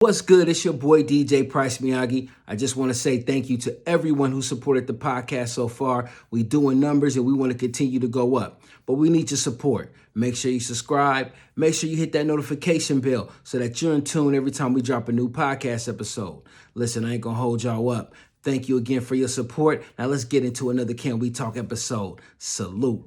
What's good? It's your boy DJ Pryce Miyagi. I just want to say thank you to everyone who supported the podcast so far. We doing numbers and we want to continue to go up, but we need your support. Make sure you subscribe. Make sure you hit that notification bell so that you're in tune every time we drop a new podcast episode. Listen, I ain't gonna hold y'all up. Thank you again for your support. Now let's get into another Can We Talk episode. Salute.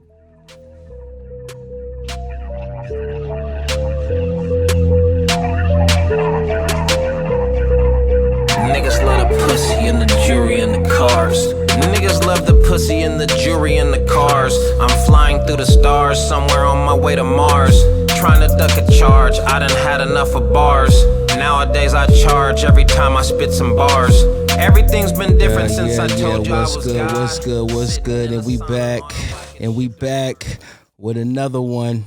Niggas love the pussy and the jury and the cars. Niggas love the pussy and the jury and the cars. I'm flying through the stars, somewhere on my way to Mars. Trying to duck a charge, I done had enough of bars. Nowadays I charge every time I spit some bars. Everything's been different since I told you I was God. What's good? And we back with another one.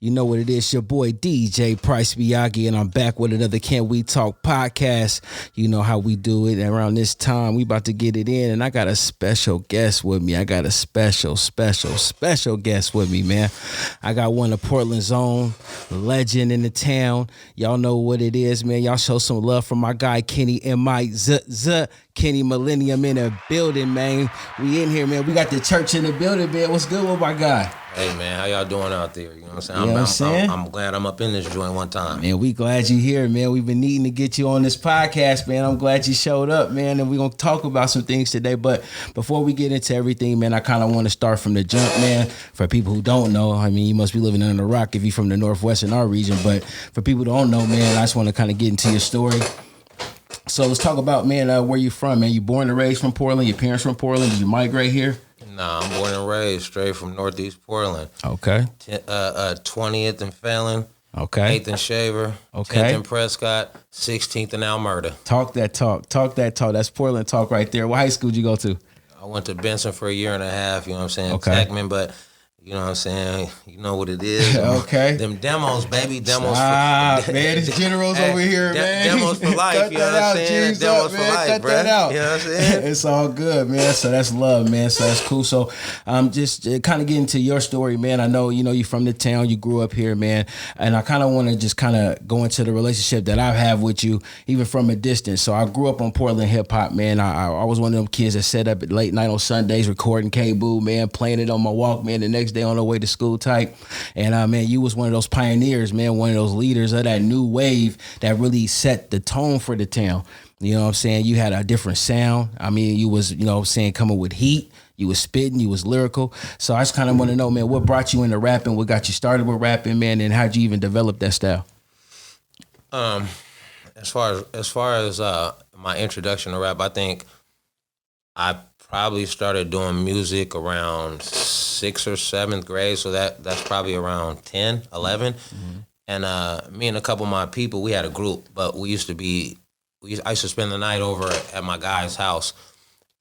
You know what it is, your boy DJ Pryce Miyagi, and I'm back with another Can We Talk podcast. You know how we do it. Around this time, we about to get it in, and I got a special guest with me. I got a special guest with me, man. I got one of Portland's own, legend in the town. Y'all know what it is, man. Y'all show some love for my guy, Kenny Kenny Mellenium in the building, man. We in here, man. We got the church in the building, man. What's good with my guy? Hey, man, how y'all doing out there? You know what I'm saying? I'm glad I'm up in this joint one time. Man, we glad you here, man. We've been needing to get you on this podcast, man. I'm glad you showed up, man, and we're going to talk about some things today. But before we get into everything, man, I kind of want to start from the jump, man. For people who don't know, I mean, you must be living under a rock if you're from the Northwest in our region. But for people who don't know, man, I just want to kind of get into your story. So let's talk about, man, where you from, man. You born and raised from Portland? Your parents from Portland? Did you migrate here? Nah, I'm born and raised straight from Northeast Portland. Okay. 20th and Fallon. Okay. 8th and Shaver. Okay. 10th and Prescott. 16th and Almerda. Talk that talk. That's Portland talk right there. What high school did you go to? I went to Benson for a year and a half, you know what I'm saying? Okay. Techman, but you know what I'm saying? You know what it is. Okay. Them demos, baby. Demos man. It's generals over here, man. Demos for life, you know what I'm saying? Demos for life, bro. You know what I'm saying? It's all good, man. So that's love, man. So that's cool. So just kind of getting to your story, man. I know, you from the town. You grew up here, man. And I kind of want to just kind of go into the relationship that I have with you, even from a distance. So I grew up on Portland hip-hop, man. I was one of them kids that sat up at late night on Sundays recording K-Boo, man, playing it on my Walkman the next day on the way to school type. And man, you was one of those pioneers, man, one of those leaders of that new wave that really set the tone for the town. You know what I'm saying? You had a different sound. I mean, you was, coming with heat. You was spitting, you was lyrical. So I just kind of want to know, man, what brought you into rapping? What got you started with rapping, man? And how'd you even develop that style? As far as my introduction to rap, I think I probably started doing music around 6th or 7th grade, so that's probably around 10, 11. Mm-hmm. And me and a couple of my people, we had a group, but I used to spend the night over at my guy's house.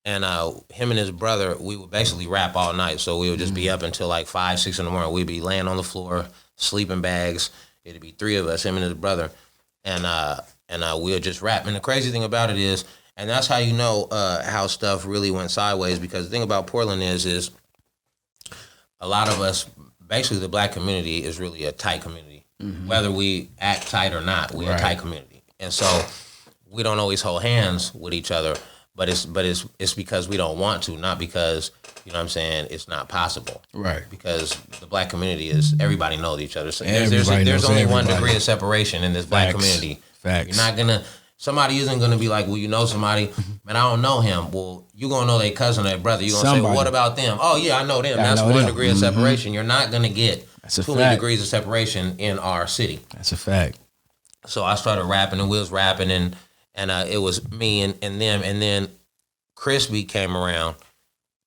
And him and his brother, we would basically rap all night. So we would just be up until like 5, 6 in the morning. We'd be laying on the floor, sleeping bags. It'd be 3 of us, him and his brother. And we would just rap. And the crazy thing about it is, and that's how you know how stuff really went sideways, because the thing about Portland is a lot of us, basically the black community is really a tight community. Mm-hmm. Whether we act tight or not, we're a tight community. And so we don't always hold hands with each other, but it's because we don't want to, not because, you know what I'm saying, it's not possible. Right. Because the black community is, everybody knows each other. So there's only 1 degree of separation in this black community. Facts. You're not gonna, somebody isn't gonna be like, well, you know somebody, man, I don't know him. Well, you're gonna know their cousin or their brother. You're gonna say, well, what about them? Oh yeah, I know them. That's 1 degree of separation. You're not gonna get 20 degrees of separation in our city. That's a fact. So I started rapping, and we was rapping, and it was me and them, and then Crispy came around,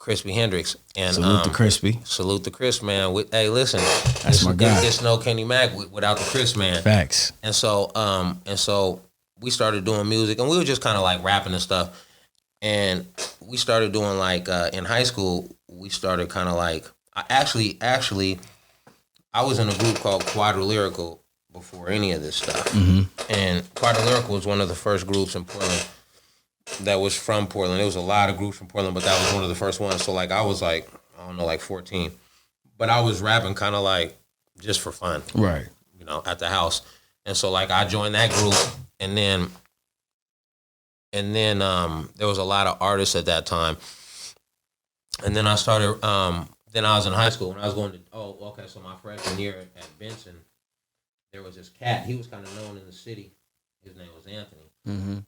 Crispy Hendrix, and salute to Crispy. Salute to Chris, man. Hey, listen, that's my guy. It's no Kenny Mack without the Chris, man. Facts. And so we started doing music, and we were just kind of like rapping and stuff. And we started doing like in high school, we started kind of like actually I was in a group called Quadrilyrical before any of this stuff. Mm-hmm. And Quadrilyrical was one of the first groups in Portland that was from Portland. There was a lot of groups from Portland, but that was one of the first ones. So like I was like, I don't know, like 14. But I was rapping kind of like just for fun. Right. At the house. And so like I joined that group, and then there was a lot of artists at that time. And then I started. Then I was in high school when I was going to. Oh, okay. So my freshman year at Benson, there was this cat. He was kind of known in the city. His name was Anthony, and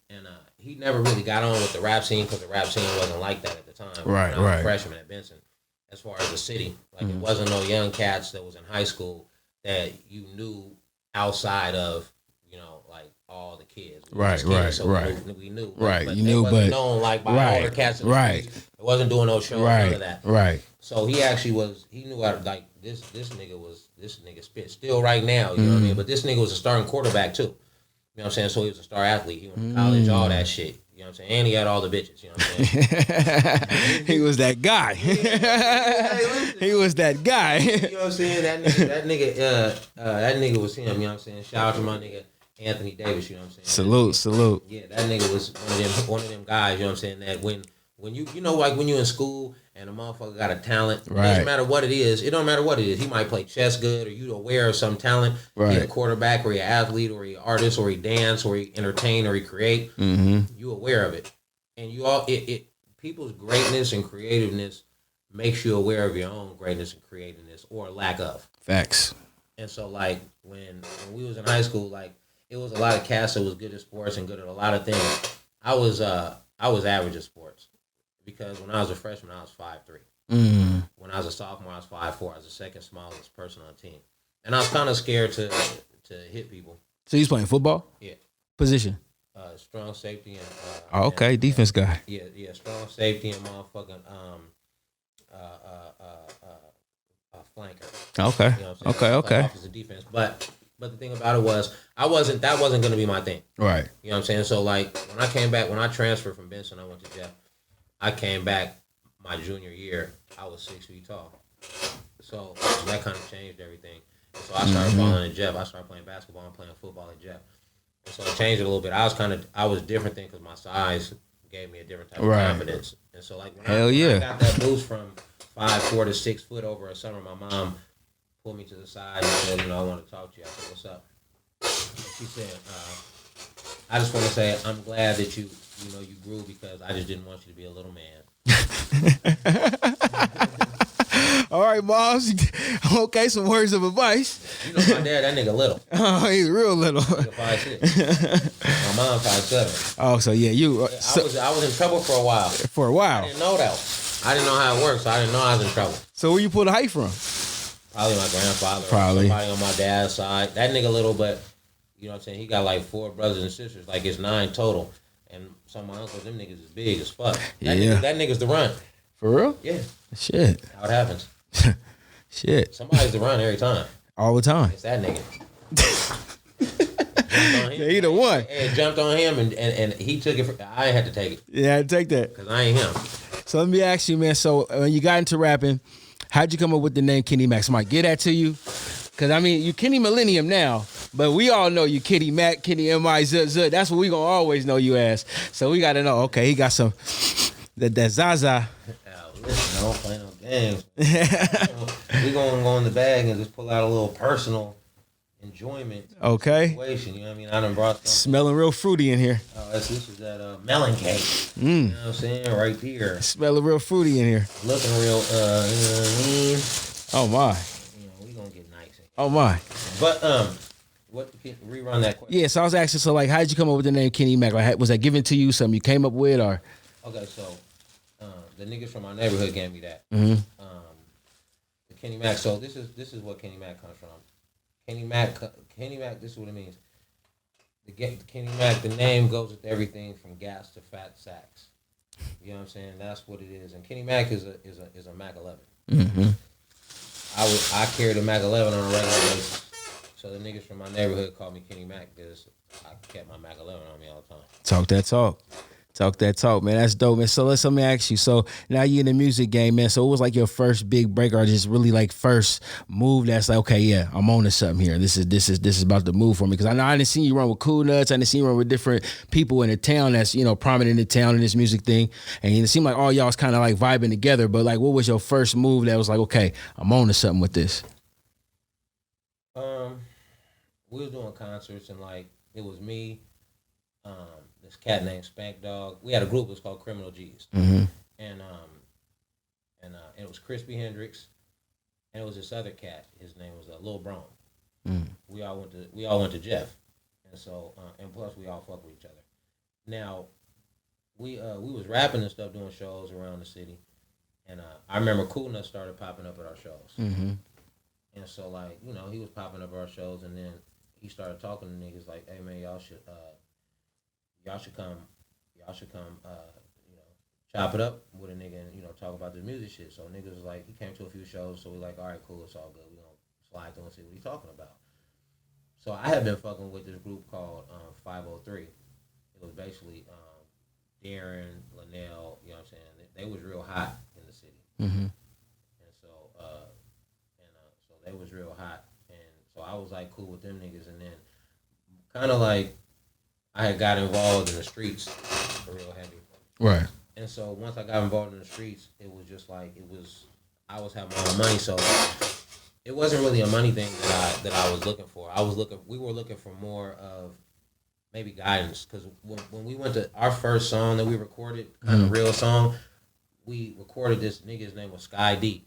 he never really got on with the rap scene because the rap scene wasn't like that at the time. Right, when I was right. a freshman at Benson, as far as the city, like it wasn't no young cats that was in high school that you knew outside of like all the kids. Right, so right. We knew. Right, but you they knew, wasn't but known like by all the cats in the streets. It wasn't doing no show, none of that. Right. So he actually was. He knew how to like this nigga spit still right now. You know what I mean? But this nigga was a starting quarterback too. You know what I'm saying? So he was a star athlete. He went to college, all that shit. You know what I'm saying? And he had all the bitches. You know what I'm saying? He was that guy. He was that guy. You know what I'm saying? That nigga was him. You know what I'm saying? Shout out to my nigga Anthony Davis. You know what I'm saying? Salute. Yeah, that nigga was one of them guys. You know what I'm saying? That when you like when you in school and a motherfucker got a talent, it doesn't matter what it is. It don't matter what it is. He might play chess good, or you aware of some talent. Right. He a quarterback, or he an athlete, or he an artist, or he dance, or he entertain, or he create. You aware of it, and you all people's greatness and creativeness makes you aware of your own greatness and creativeness or lack of. Facts. And so like when we was in high school, like it was a lot of cats that was good at sports and good at a lot of things. I was average at sports. Because when I was a freshman, I was 5'3". When I was a sophomore, I was 5'4". I was the second smallest person on the team. And I was kind of scared to hit people. So you was playing football? Yeah. Position? Strong safety and... okay, and, defense guy. Yeah, strong safety and motherfucking flanker. Okay, you know what I'm okay. Offensive defense. But the thing about it was, that wasn't going to be my thing. Right. You know what I'm saying? So, like, when I transferred from Benson, I went to Jeff. I came back my junior year. I was 6 feet tall, so that kind of changed everything. And so I started balling at Jeff. I started playing basketball and playing football at Jeff. And so it changed it a little bit. I was different then because my size gave me a different type of confidence. And so like when I got that boost from 5'4" to 6 foot over a summer, my mom pulled me to the side and said, I want to talk to you. I said, what's up? And she said, I just want to say I'm glad that you grew because I just didn't want you to be a little man. All right, Moms. Okay, some words of advice. You know my dad, that nigga little. Oh, he's real little. Nigga 5'6". My mom 5'7". Oh, so yeah, you. I was in trouble for a while. For a while. I didn't know that. I didn't know how it worked, so I didn't know I was in trouble. So where you pull the height from? Probably my grandfather. Probably. Or somebody on my dad's side. That nigga little, but you know what I'm saying? He got like 4 brothers and sisters. Like it's 9 total. And some of my uncles, them niggas is big as fuck. That nigga's the run. For real? Yeah. Shit. How it happens. Shit. Somebody's the run every time. All the time. It's that nigga. Yeah, he the one. And jumped on him and he took it. I had to take it. Yeah, I had to take that. Because I ain't him. So let me ask you, man. So when you got into rapping, how'd you come up with the name Kenny Mack? Somebody get that to you? Because, I mean, you Kenny Mellenium now, but we all know you Kenny Mack, Kenny M.I. Zut. That's what we going to always know you as. So we got to know, okay, he got some, that Zaza. Listen, I don't play no games. We going to go in the bag and just pull out a little personal enjoyment situation. You know what I mean? I done brought something. Smelling real fruity in here. Oh, this is that melon cake. You know what I'm saying? Right here. Smelling real fruity in here. Looking real, you know what I mean? Oh, my. We going to get nice. Oh, my. But, rerun that question. Yeah, so I was asking, so, like, how did you come up with the name Kenny Mack? Like, was that given to you, something you came up with, or? Okay, so, the niggas from my neighborhood gave me that. Mm-hmm. The Kenny Mack. So this is what Kenny Mack comes from. Kenny Mack. This is what it means. The Kenny Mack. The name goes with everything from gas to fat sacks. You know what I'm saying? That's what it is. And Kenny Mack is a Mack 11. Mm-hmm. I carried a Mack 11 on a regular basis. So the niggas from my neighborhood called me Kenny Mack because I kept my Mack 11 on me all the time. Talk that talk. Talk that talk, man. That's dope, man. So let me ask you. So now you're in the music game, man. So what was like your first big break, or just really like first move that's like, okay, yeah, I'm on to something here. This is about to move for me. Because I didn't see you run with Cool Nuts. I didn't see you run with different people in the town that's, prominent in the town in this music thing. And it seemed like all y'all was kind of like vibing together. But like, what was your first move that was like, okay, I'm on to something with this? We was doing concerts and like it was me, this cat named Spank Dog. We had a group. It was called Criminal G's, and it was Crispy Hendrix, and it was this other cat. His name was Lil Brome. We all went to Jeff, and so and plus we all fuck with each other. Now, we was rapping and stuff, doing shows around the city, and I remember Cool Nut started popping up at our shows, and so like he was popping up at our shows, and then he started talking to niggas like, hey man, y'all should come, chop it up with a nigga and talk about this music shit. So niggas was like, he came to a few shows, so we like, all right, cool, it's all good, we gonna slide through and see what he talking about. So I had been fucking with this group called 503. It was basically Darren, Linnell, you know what I'm saying? They was real hot in the city. And so so they was real hot. And so I was like cool with them niggas, and then kind of like I had got involved in the streets real heavy. Right. And so once I got involved in the streets, it was just like I was having my own money, so it wasn't really a money thing that I was looking for. We were looking for more of maybe guidance, because when we went to our first song that we recorded, kind of real song, we recorded this nigga's name was Sky D,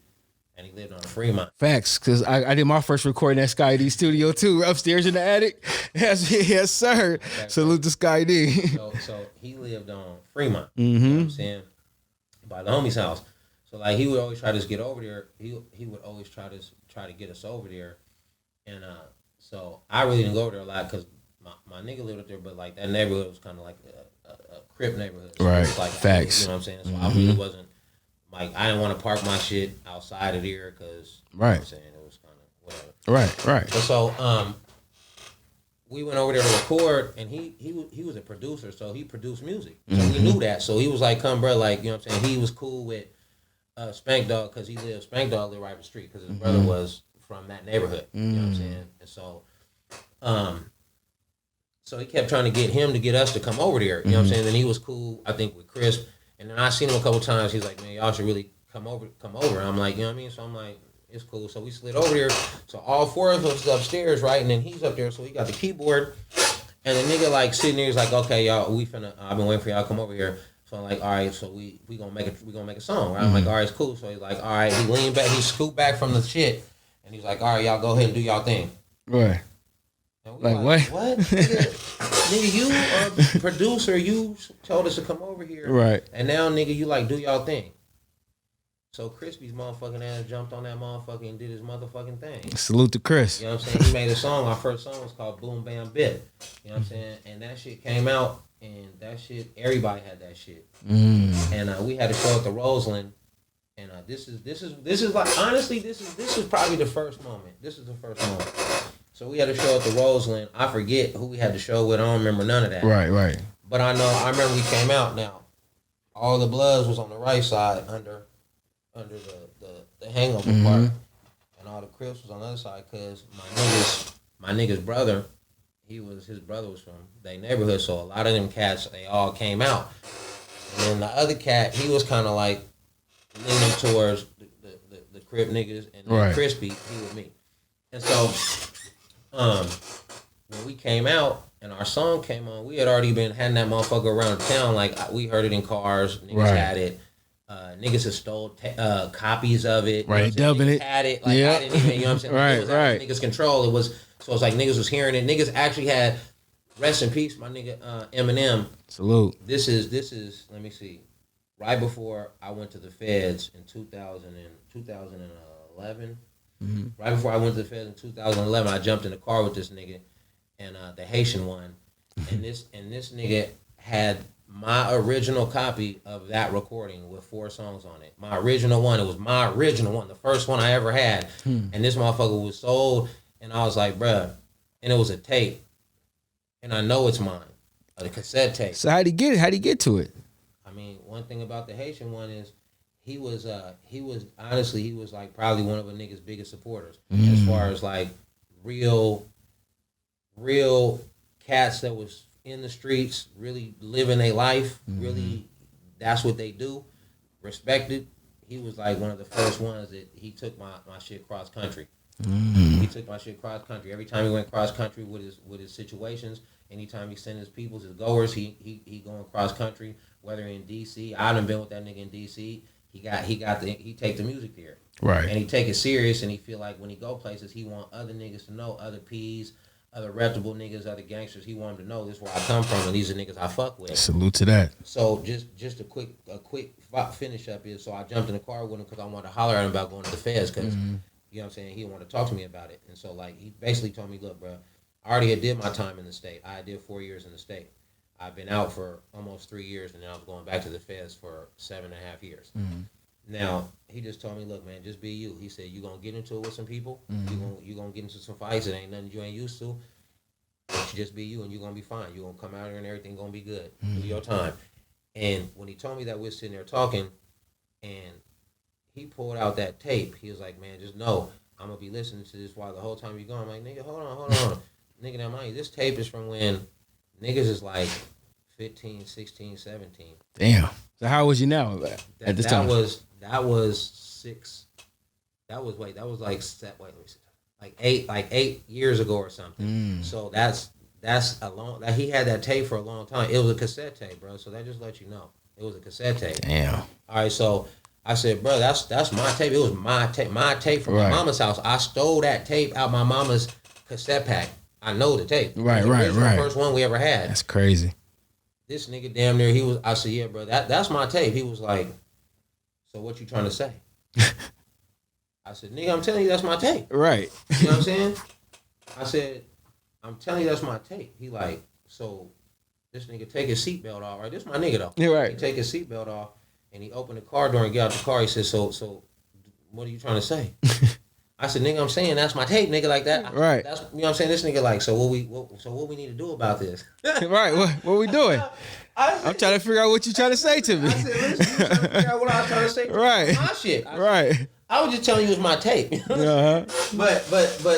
and he lived on Fremont. Facts, because I did my first recording at Sky D studio too, upstairs in the attic. Yes sir. Okay, salute to Sky D. So he lived on Fremont. You know what I'm saying? By the homie's house. So like he would always try to get over there. He would always try to get us over there, and so I really didn't go over there a lot because my nigga lived up there, but like that neighborhood was kind of like a Crip neighborhood. So right. It was like, facts. You know what I'm saying? So I really wasn't like, I didn't want to park my shit outside of there because you know what I'm saying, it was kind of whatever. Right. And so we went over there to record, and he was a producer, so he produced music. So we knew that. So he was like, come bro, like, you know what I'm saying? He was cool with Spank Dog, because Spank Dog lived right up the street, because his brother was from that neighborhood. You know what I'm saying? And so so he kept trying to get him to get us to come over there. You know what I'm saying? And he was cool, I think, with Crisp. And then I seen him a couple times. He's like, man, y'all should really come over. And I'm like, you know what I mean? So I'm like, it's cool. So we slid over there. So all four of us upstairs, right? And then he's up there. So he got the keyboard. And the nigga like sitting there, he's like, okay, y'all, I've been waiting for y'all to come over here. So I'm like, all right, so we gonna make a song, right? I'm like, all right, it's cool. So he's like, all right, he leaned back, he scooped back from the shit, and he's like, all right, y'all go ahead and do y'all thing. Right. Like what? Nigga, you a producer, you told us to come over here. Right. And now, nigga, you like do y'all thing. So Crispy's motherfucking ass jumped on that motherfucker and did his motherfucking thing. Salute to Chris. You know what I'm saying? He made a song. Our first song was called Boom Bam Bit. You know what I'm saying? And that shit came out, and that shit, everybody had that shit. And we had a show at the Roseland. And this is like, honestly, this is probably the first moment. This is the first moment. So we had a show at the Roseland. I forget who we had the show with. I don't remember none of that. Right. But I remember we came out. Now, all the Bloods was on the right side under the hangover part, and all the Crips was on the other side, because my nigga's brother, his brother was from their neighborhood, so a lot of them cats, they all came out. And then the other cat, he was kind of like leaning towards the Crip niggas, and then Crispy, he with me. And so when we came out and our song came on, we had already been having that motherfucker around town. Like, we heard it in cars, niggas had it. Niggas had stole copies of it. Right, dubbing it. Had it. Like, I didn't even, you know what I'm saying? It was out of niggas' control. So it's like niggas was hearing it. Niggas actually had, rest in peace, my nigga Eminem. Salute. This is, let me see, right before I went to the feds in 2011. Right before I went to the feds in 2011, I jumped in the car with this nigga, and the Haitian one, and this nigga had my original copy of that recording with 4 songs on it. My original one. It was my original one, the first one I ever had. And this motherfucker was sold, and I was like, bruh, and it was a tape, and I know it's mine, a cassette tape. So how'd he get it? How'd he get to it? I mean, one thing about the Haitian one is he was honestly, he was like probably one of a nigga's biggest supporters as far as like real cats that was in the streets, really living their life, really, that's what they do, respected. He was like one of the first ones that he took my shit cross country. He took my shit cross country. Every time he went cross country with his situations, Anytime he send his peoples, his goers, he going cross country. Whether in DC, I done been with that nigga in DC. He take the music there, right? And he take it serious, and he feel like when he go places, he want other niggas to know, other P's, other reputable niggas, other gangsters. He want them to know this is where I come from, and these are niggas I fuck with. Salute to that. So just a quick finish up is, so I jumped in the car with him because I wanted to holler at him about going to the feds because you know what I'm saying, he wanted to talk to me about it, and so like he basically told me, look, bro, I already had did my time in the state. I did 4 years in the state. I've been out for almost 3 years, and then I was going back to the feds for 7.5 years. Now, he just told me, look, man, just be you. He said, you going to get into it with some people. You gonna get into some fights. It ain't nothing you ain't used to. But you just be you, and you're going to be fine. You're going to come out here, and everything going to be good. Do your time. And when he told me that, we were sitting there talking, and he pulled out that tape. He was like, man, just know, I'm going to be listening to this while the whole time you're going. I'm like, nigga, hold on. Nigga, now mind you, this tape is from when niggas is like 15, 16, 17. Damn. So how was you now at this time? That was like 8 years ago or something. So that's a long, that he had that tape for a long time. It was a cassette tape, bro. So that just let you know. It was a cassette tape. Damn. All right, so I said, bro, that's my tape. It was my tape from my mama's house. I stole that tape out my mama's cassette pack. I know the tape. Right. The first one we ever had. That's crazy. This nigga damn near, I said, yeah, bro, that's my tape. He was like, so what you trying to say? I said, nigga, I'm telling you that's my tape. Right. You know what I'm saying? I said, I'm telling you that's my tape. He like, so this nigga take his seatbelt off, right? This my nigga though. You're right. He take his seatbelt off and he opened the car door and get out the car. He said, so what are you trying to say? I said, nigga, I'm saying that's my tape, nigga, like that. Right. That's, you know what I'm saying? This nigga like, so what we need to do about this? Right. What we doing? I'm trying to figure out what you trying to say to me. I said, listen, you trying to figure out what I was trying to say. Right. My shit. I was just telling you it was my tape. Uh-huh. But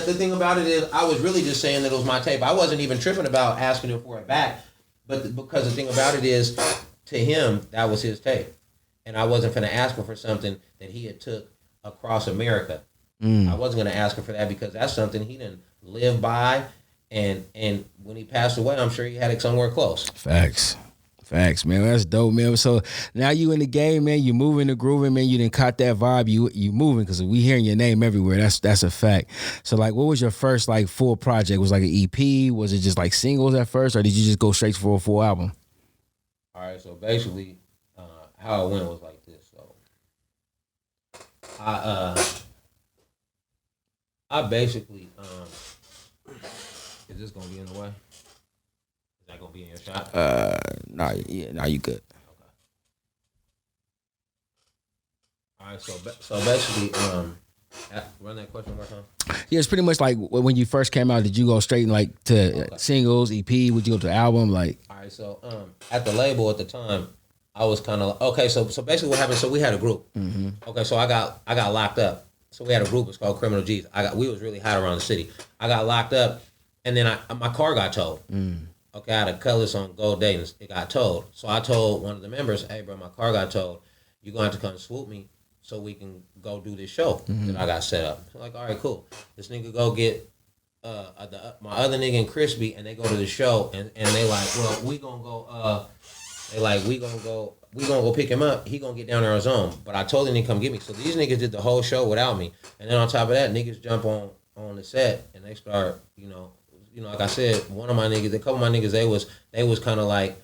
the thing about it is, I was really just saying that it was my tape. I wasn't even tripping about asking him for it back. But because the thing about it is, to him, that was his tape. And I wasn't going to ask him for something that he had took across America. I wasn't going to ask him for that because that's something he didn't live by. And when he passed away, I'm sure he had it somewhere close. Facts, man. That's dope, man. So now you in the game, man. You moving and grooving, man. You didn't caught that vibe. You moving because we hearing your name everywhere. That's a fact. So like, what was your first like full project? Was it like an EP? Was it just like singles at first, or did you just go straight for a full album? All right. So basically, how it went was like this. So I basically is this gonna be in the way? Is that gonna be in your shot? Nah, you good. Okay. All right, so basically, run that question one more time. Yeah, it's pretty much like when you first came out. Did you go straight like to singles, EP? Would you go to album? Like, all right, so at the label at the time, I was kind of okay. So basically, what happened? So we had a group. Okay, so I got locked up. So we had a group. It's called Criminal G's. We was really hot around the city. I got locked up, and then my car got towed. Okay, I had a Cutlass on Gold Dayton's. It got towed. So I told one of the members, hey, bro, my car got towed. You're going to have to come swoop me so we can go do this show that I got set up. I'm like, all right, cool. This nigga go get my other nigga and Crispy, and they go to the show, and they like, well, we gonna go, we gonna go pick him up. He gonna get down there on his own. But I told him to come get me. So these niggas did the whole show without me. And then on top of that, niggas jump on the set, and they start, like I said, one of my niggas, a couple of my niggas, they was kind of like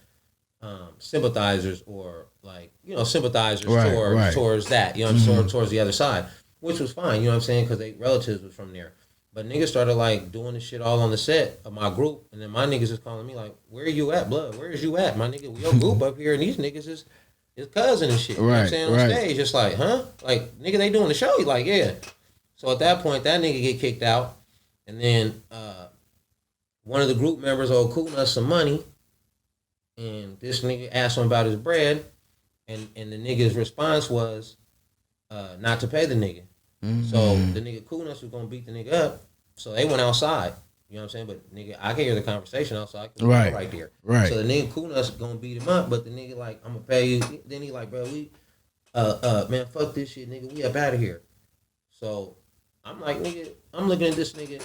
sympathizers or like, sympathizers towards that, towards the other side, which was fine, you know what I'm saying, because they relatives was from there. But niggas started like doing this shit all on the set of my group, and then my niggas is calling me like, where are you at, blood? Where is you at, my nigga? Your group up here, and these niggas is cousin and shit. You know what I'm saying? On stage, just like, huh? Like, nigga, they doing the show? He like, yeah. So at that point, that nigga get kicked out, and then one of the group members owed Kuna some money, and this nigga asked him about his bread, and the nigga's response was not to pay the nigga. So the nigga Kunas was gonna beat the nigga up, so they went outside. You know what I'm saying? But nigga, I can hear the conversation outside. Right there. Right. So the nigga Kunas gonna beat him up, but the nigga like, I'm gonna pay you. Then he like, bro, we, man, fuck this shit, nigga. We up out of here. So I'm like, nigga, I'm looking at this nigga.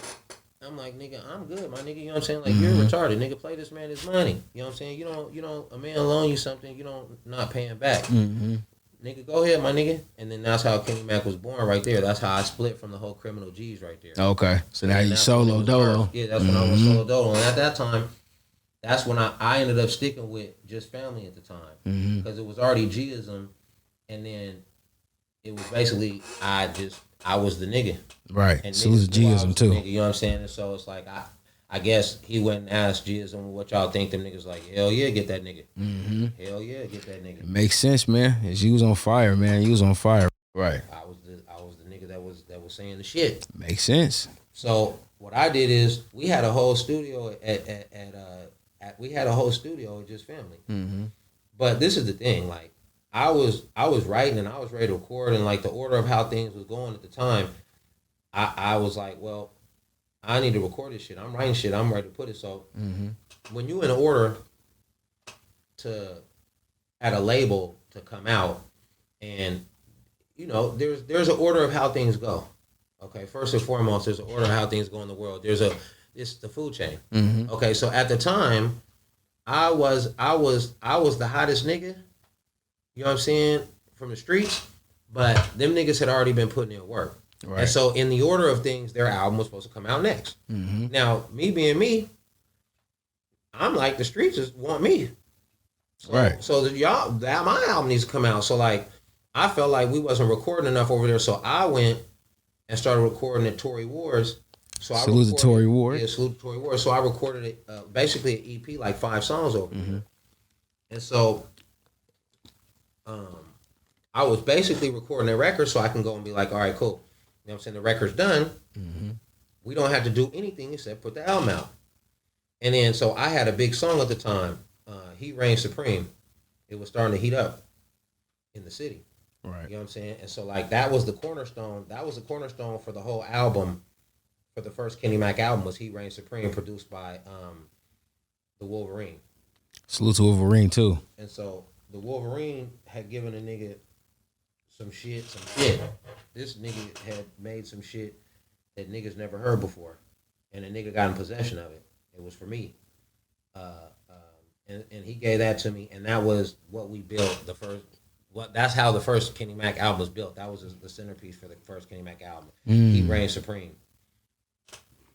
I'm like, nigga, I'm good, my nigga. You know what I'm saying? Like, you're retarded, nigga. Play this man his money. You know what I'm saying? You don't. A man loan you something, you don't not paying back. Nigga, go ahead, my nigga. And then that's how Kenny Mack was born, right there. That's how I split from the whole Criminal G's, right there. Okay, so now you solo dolo. Yeah, that's when I was solo dolo, and at that time, that's when I ended up sticking with Just Family at the time, because it was already Gism, and then it was basically I was the nigga. Right. And so it was Gism too. Nigga, you know what I'm saying? And so it's like I guess he went and asked Gism what y'all think. Them niggas like, hell yeah, get that nigga. Hell yeah, get that nigga. It makes sense, man. You was on fire, man. You was on fire. Right. I was the nigga that was saying the shit. Makes sense. So what I did is we had a whole studio we had a whole studio at Just Family. But this is the thing, like I was writing and I was ready to record, and like the order of how things was going at the time, I was like, well, I need to record this shit. I'm writing shit. I'm ready to put it. So when you in order at a label to come out, and you know, there's an order of how things go. Okay, first and foremost, there's an order of how things go in the world. It's the food chain. Okay, so at the time, I was the hottest nigga. You know what I'm saying, from the streets, but them niggas had already been putting in work. Right. And so in the order of things, their album was supposed to come out next. Now, me being me, I'm like, the streets just want me. So, right. So my album needs to come out. So like, I felt like we wasn't recording enough over there. So I went and started recording at Tory Wars. So salute to Tory Ward. Yeah, salute to Tory Ward. So I recorded it, basically an EP, like 5 songs over there. And so I was basically recording a record so I can go and be like, all right, cool. You know what I'm saying? The record's done. We don't have to do anything except put the album out. And then, so I had a big song at the time, Heat Reign Supreme. It was starting to heat up in the city. Right. You know what I'm saying? And so, like, that was the cornerstone. That was the cornerstone for the whole album. For the first Kenny Mack album was Heat Reign Supreme, produced by the Wolverine. Salute to Wolverine, too. And so, the Wolverine had given a nigga some shit. This nigga had made some shit that niggas never heard before. And a nigga got in possession of it. It was for me. And he gave that to me, and that was what we built that's how the first Kenny Mack album was built. That was the centerpiece for the first Kenny Mack album. Heat Reign Supreme.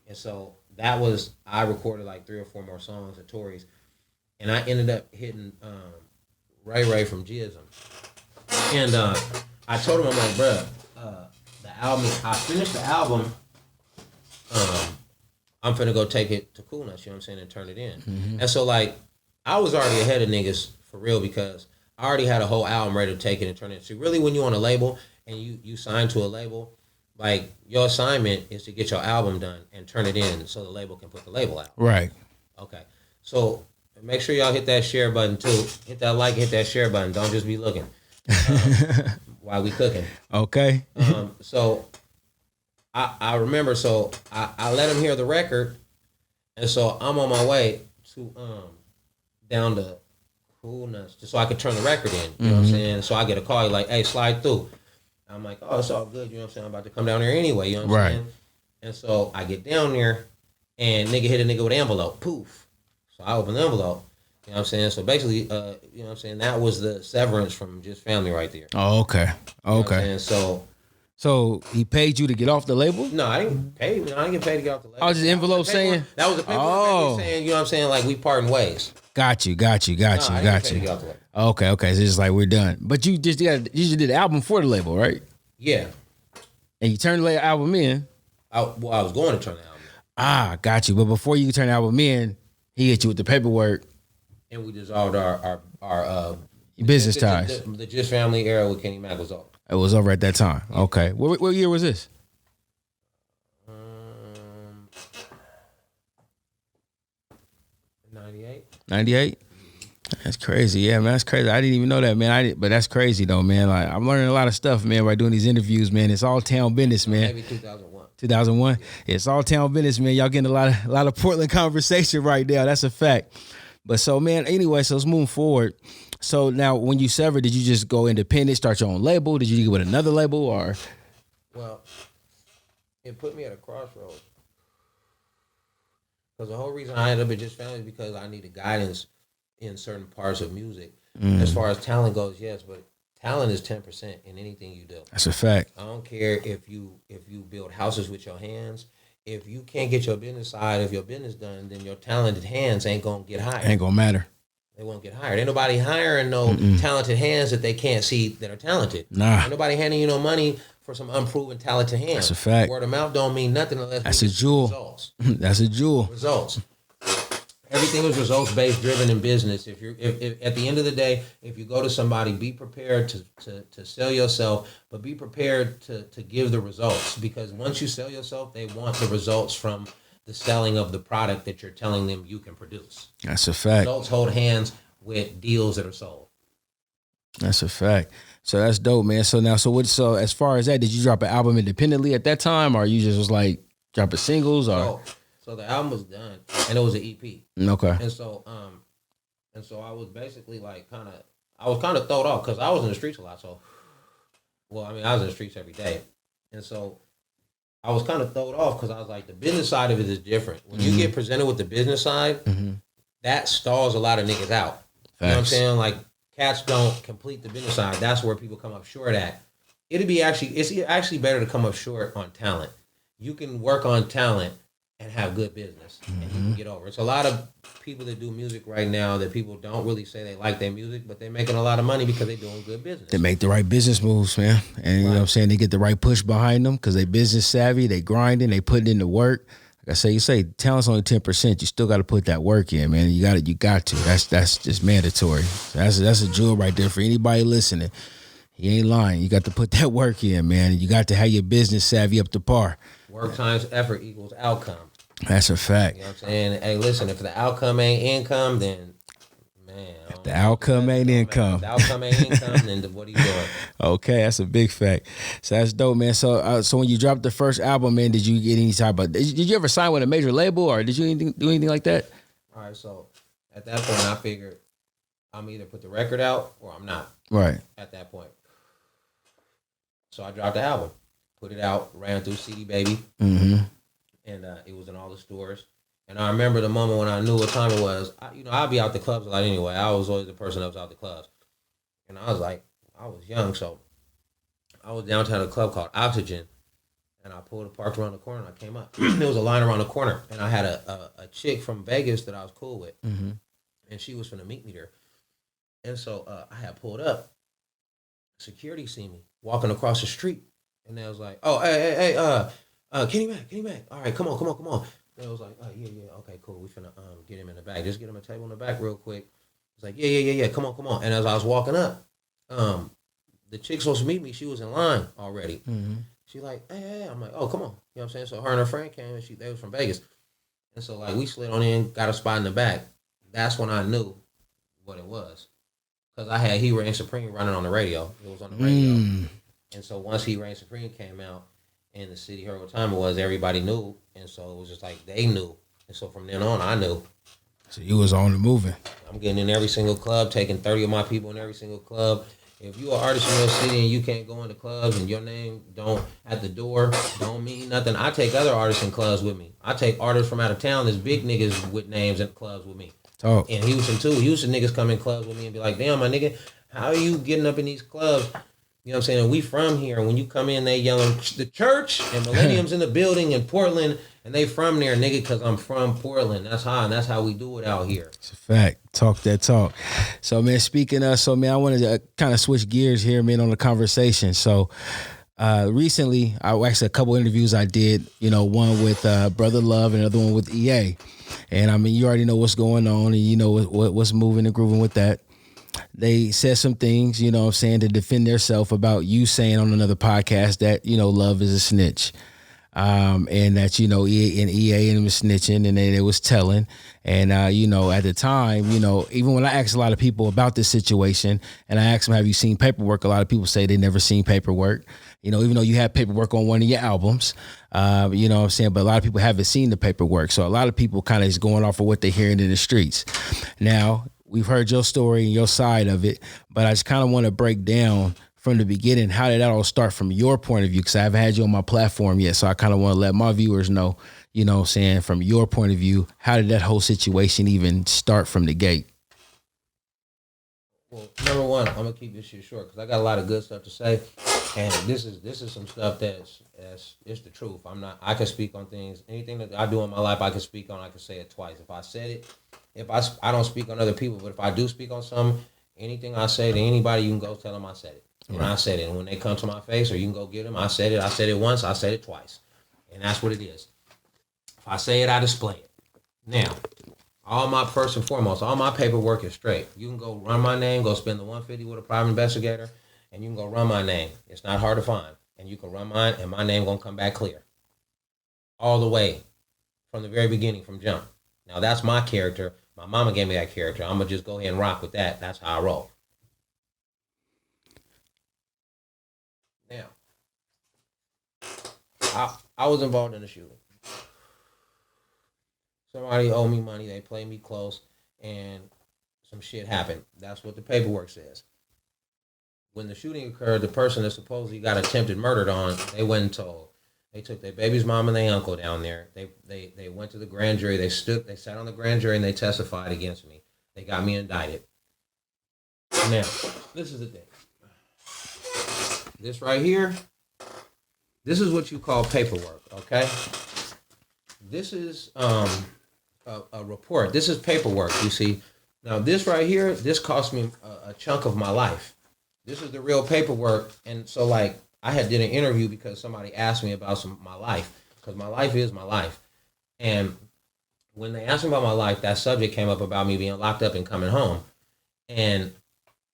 And so I recorded like 3 or 4 more songs at Tory's, and I ended up hitting Ray from Gism. And I told him, I'm like, bruh, the album, I finished the album, I'm finna go take it to Coolness, you know what I'm saying, and turn it in. And so, like, I was already ahead of niggas for real, because I already had a whole album ready to take it and turn it in. See, really, when you on a label and you sign to a label, like, your assignment is to get your album done and turn it in so the label can put the label out. Right. Okay. So make sure y'all hit that share button too. Hit that like, hit that share button. Don't just be looking while we cooking. Okay. So I remember, so I let him hear the record, and so I'm on my way to down to Coolness just so I could turn the record in. You know what I'm saying? So I get a call, he's like, hey, slide through. I'm like, oh, it's all good. You know what I'm saying? I'm about to come down there anyway. You know what I'm saying? And so I get down there, and nigga hit a nigga with an envelope. Poof. So I open the envelope. You know what I'm saying? So basically, you know what I'm saying? That was the severance from Just Family right there. Oh, okay. Okay. And so he paid you to get off the label? No, I didn't pay. I didn't get paid to get off the label. Oh, just envelope saying? That was a paperwork saying, you know what I'm saying? Like, we parting ways. Got you. I didn't get paid to get off the label. Okay. So it's just like, we're done. But you just did the album for the label, right? Yeah. And you turned the album in? I was going to turn the album in. Got you. But before you turn the album in, he hit you with the paperwork. And we dissolved our business ties. The Just Family era with Kenny Mack was over. It was over at that time. Yeah. Okay. What year was this? 98. 98? That's crazy. Yeah, man, that's crazy. I didn't even know that, man. But that's crazy, though, man. Like, I'm learning a lot of stuff, man, by doing these interviews, man. It's all town business, man. Maybe 2001. 2001? Yeah, it's all town business, man. Y'all getting a lot of Portland conversation right now. That's a fact. But so, man, anyway, so let's move forward. So now, when you severed, did you just go independent, start your own label? Did you get with another label, or? Well, it put me at a crossroads. Because the whole reason I ended up at Just Family is because I needed guidance in certain parts of music. As far as talent goes, yes, but talent is 10% in anything you do. That's a fact. I don't care if you build houses with your hands. If you can't get your business side of your business done, then your talented hands ain't gonna get hired. Ain't gonna matter. They won't get hired. Ain't nobody hiring no talented hands that they can't see that are talented. Nah. Ain't nobody handing you no money for some unproven talented hands. That's a fact. Word of mouth don't mean nothing unless that's a jewel. Results. That's a jewel. Results. Everything is results based driven in business. If at the end of the day, if you go to somebody, be prepared to sell yourself, but be prepared to give the results, because once you sell yourself, they want the results from the selling of the product that you're telling them you can produce. That's a fact. Results hold hands with deals that are sold. That's a fact. So that's dope, man. So as far as that, did you drop an album independently at that time, or you just was like dropping singles, or? So the album was done, and it was an EP. Okay. And so I was basically like kind of thrown off because I was in the streets a lot. So, well, I mean, I was in the streets every day, and so I was kind of thrown off because I was like, the business side of it is different. When you get presented with the business side, that stalls a lot of niggas out. Facts. You know what I'm saying? Like, cats don't complete the business side. That's where people come up short at. It's actually better to come up short on talent. You can work on talent and have good business, and you can get over. It's a lot of people that do music right now that people don't really say they like their music, but they're making a lot of money because they're doing good business. They make the right business moves, man. And you know what I'm saying? They get the right push behind them because they business savvy, they grinding, they putting in the work. Like I say, you say talent's only 10%. You still got to put that work in, man. You got to. That's just mandatory. That's a jewel right there for anybody listening. He ain't lying. You got to put that work in, man. And you got to have your business savvy up to par. Work times effort equals outcome. That's a fact. You know what I'm saying? Hey, listen, if the outcome ain't income, then, man. If the outcome ain't income. If the outcome ain't income, then what are you doing? Okay, that's a big fact. So that's dope, man. So when you dropped the first album, man, did you get any type of... Did you ever sign with a major label, or did you do anything like that? All right, so at that point, I figured I'm either put the record out or I'm not. Right. At that point. So I dropped the album. Put it out, ran through CD Baby. And it was in all the stores. And I remember the moment when I knew what time it was. I'd be out the clubs a lot anyway. I was always the person that was out the clubs. And I was like, I was young, so I was downtown at a club called Oxygen. And I pulled a parked around the corner and I came up. There was a line around the corner. And I had a chick from Vegas that I was cool with. And she was finna meet me there. And so I had pulled up. Security seen me walking across the street. And they was like, oh, hey, Kenny Mack. All right, come on. And I was like, oh, yeah, okay, cool. We finna get him in the back. Just get him a table in the back real quick. It's like, yeah, come on. And as I was walking up, the chick supposed to meet me, she was in line already. She like, hey, I'm like, oh, come on. You know what I'm saying? So her and her friend came, and they was from Vegas. And so, like, we slid on in, got a spot in the back. That's when I knew what it was. Because I had He Reign Supreme running on the radio. It was on the radio. And so once He Reign Supreme came out, and the city heard what time it was, everybody knew. And so it was just like they knew. And so from then on, I knew. So you was on the moving. I'm getting in every single club, taking 30 of my people in every single club. If you're an artist in your city and you can't go into clubs and your name don't at the door don't mean nothing, I take other artists in clubs with me. I take artists from out of town that's big niggas with names in clubs with me. Talk. In Houston too. Houston niggas come in clubs with me and be like, damn, my nigga, how are you getting up in these clubs? You know what I'm saying? And we from here. When you come in, they yelling, the church, and Mellenium's in the building in Portland, and they from there, nigga, because I'm from Portland. That's how we do it out here. It's a fact. Talk that talk. So, man, speaking of, I wanted to kind of switch gears here, man, on the conversation. So, recently, actually a couple interviews I did, one with Brotha Love and another one with EA. And, I mean, you already know what's going on, and you know what's moving and grooving with that. They said some things, you know what I'm saying, to defend themselves about you saying on another podcast that, Love is a snitch. And that, EA and him was snitching and they was telling. And, at the time, even when I asked a lot of people about this situation and I asked them, have you seen paperwork? A lot of people say they never seen paperwork, even though you have paperwork on one of your albums, you know what I'm saying? But a lot of people haven't seen the paperwork. So a lot of people kind of is going off of what they're hearing in the streets. Now, we've heard your story and your side of it, but I just kind of want to break down from the beginning, how did that all start from your point of view? Because I haven't had you on my platform yet, so I kind of want to let my viewers know, you know what I'm saying, from your point of view, how did that whole situation even start from the gate? Well, number one, I'm gonna keep this shit short because I got a lot of good stuff to say, and this is some stuff that's it's the truth. I can speak on things. Anything that I do in my life, I can speak on. I can say it twice. If I said it, if I don't speak on other people, but if I do speak on something, anything I say to anybody, you can go tell them I said it, and I said it. And when they come to my face, or you can go get them, I said it. I said it once. I said it twice, and that's what it is. If I say it, I display it. Now, first and foremost, all my paperwork is straight. You can go run my name, go spend the $150 with a private investigator, and you can go run my name. It's not hard to find. And you can run mine, and my name gonna come back clear. All the way, from the very beginning, from jump. Now, that's my character. My mama gave me that character. I'm gonna just go ahead and rock with that. That's how I roll. Now, I was involved in the shooting. Somebody owed me money. They played me close, and some shit happened. That's what the paperwork says. When the shooting occurred, the person that supposedly got attempted murdered on, they went and told. They took their baby's mom and their uncle down there. They went to the grand jury. They sat on the grand jury, and they testified against me. They got me indicted. Now, this is the thing. This right here, this is what you call paperwork, okay? This is a report. This is paperwork, you see. Now, this right here, this cost me a chunk of my life. This is the real paperwork. And so, like, I had did an interview because somebody asked me about my life, because my life is my life. And when they asked me about my life, that subject came up about me being locked up and coming home. And,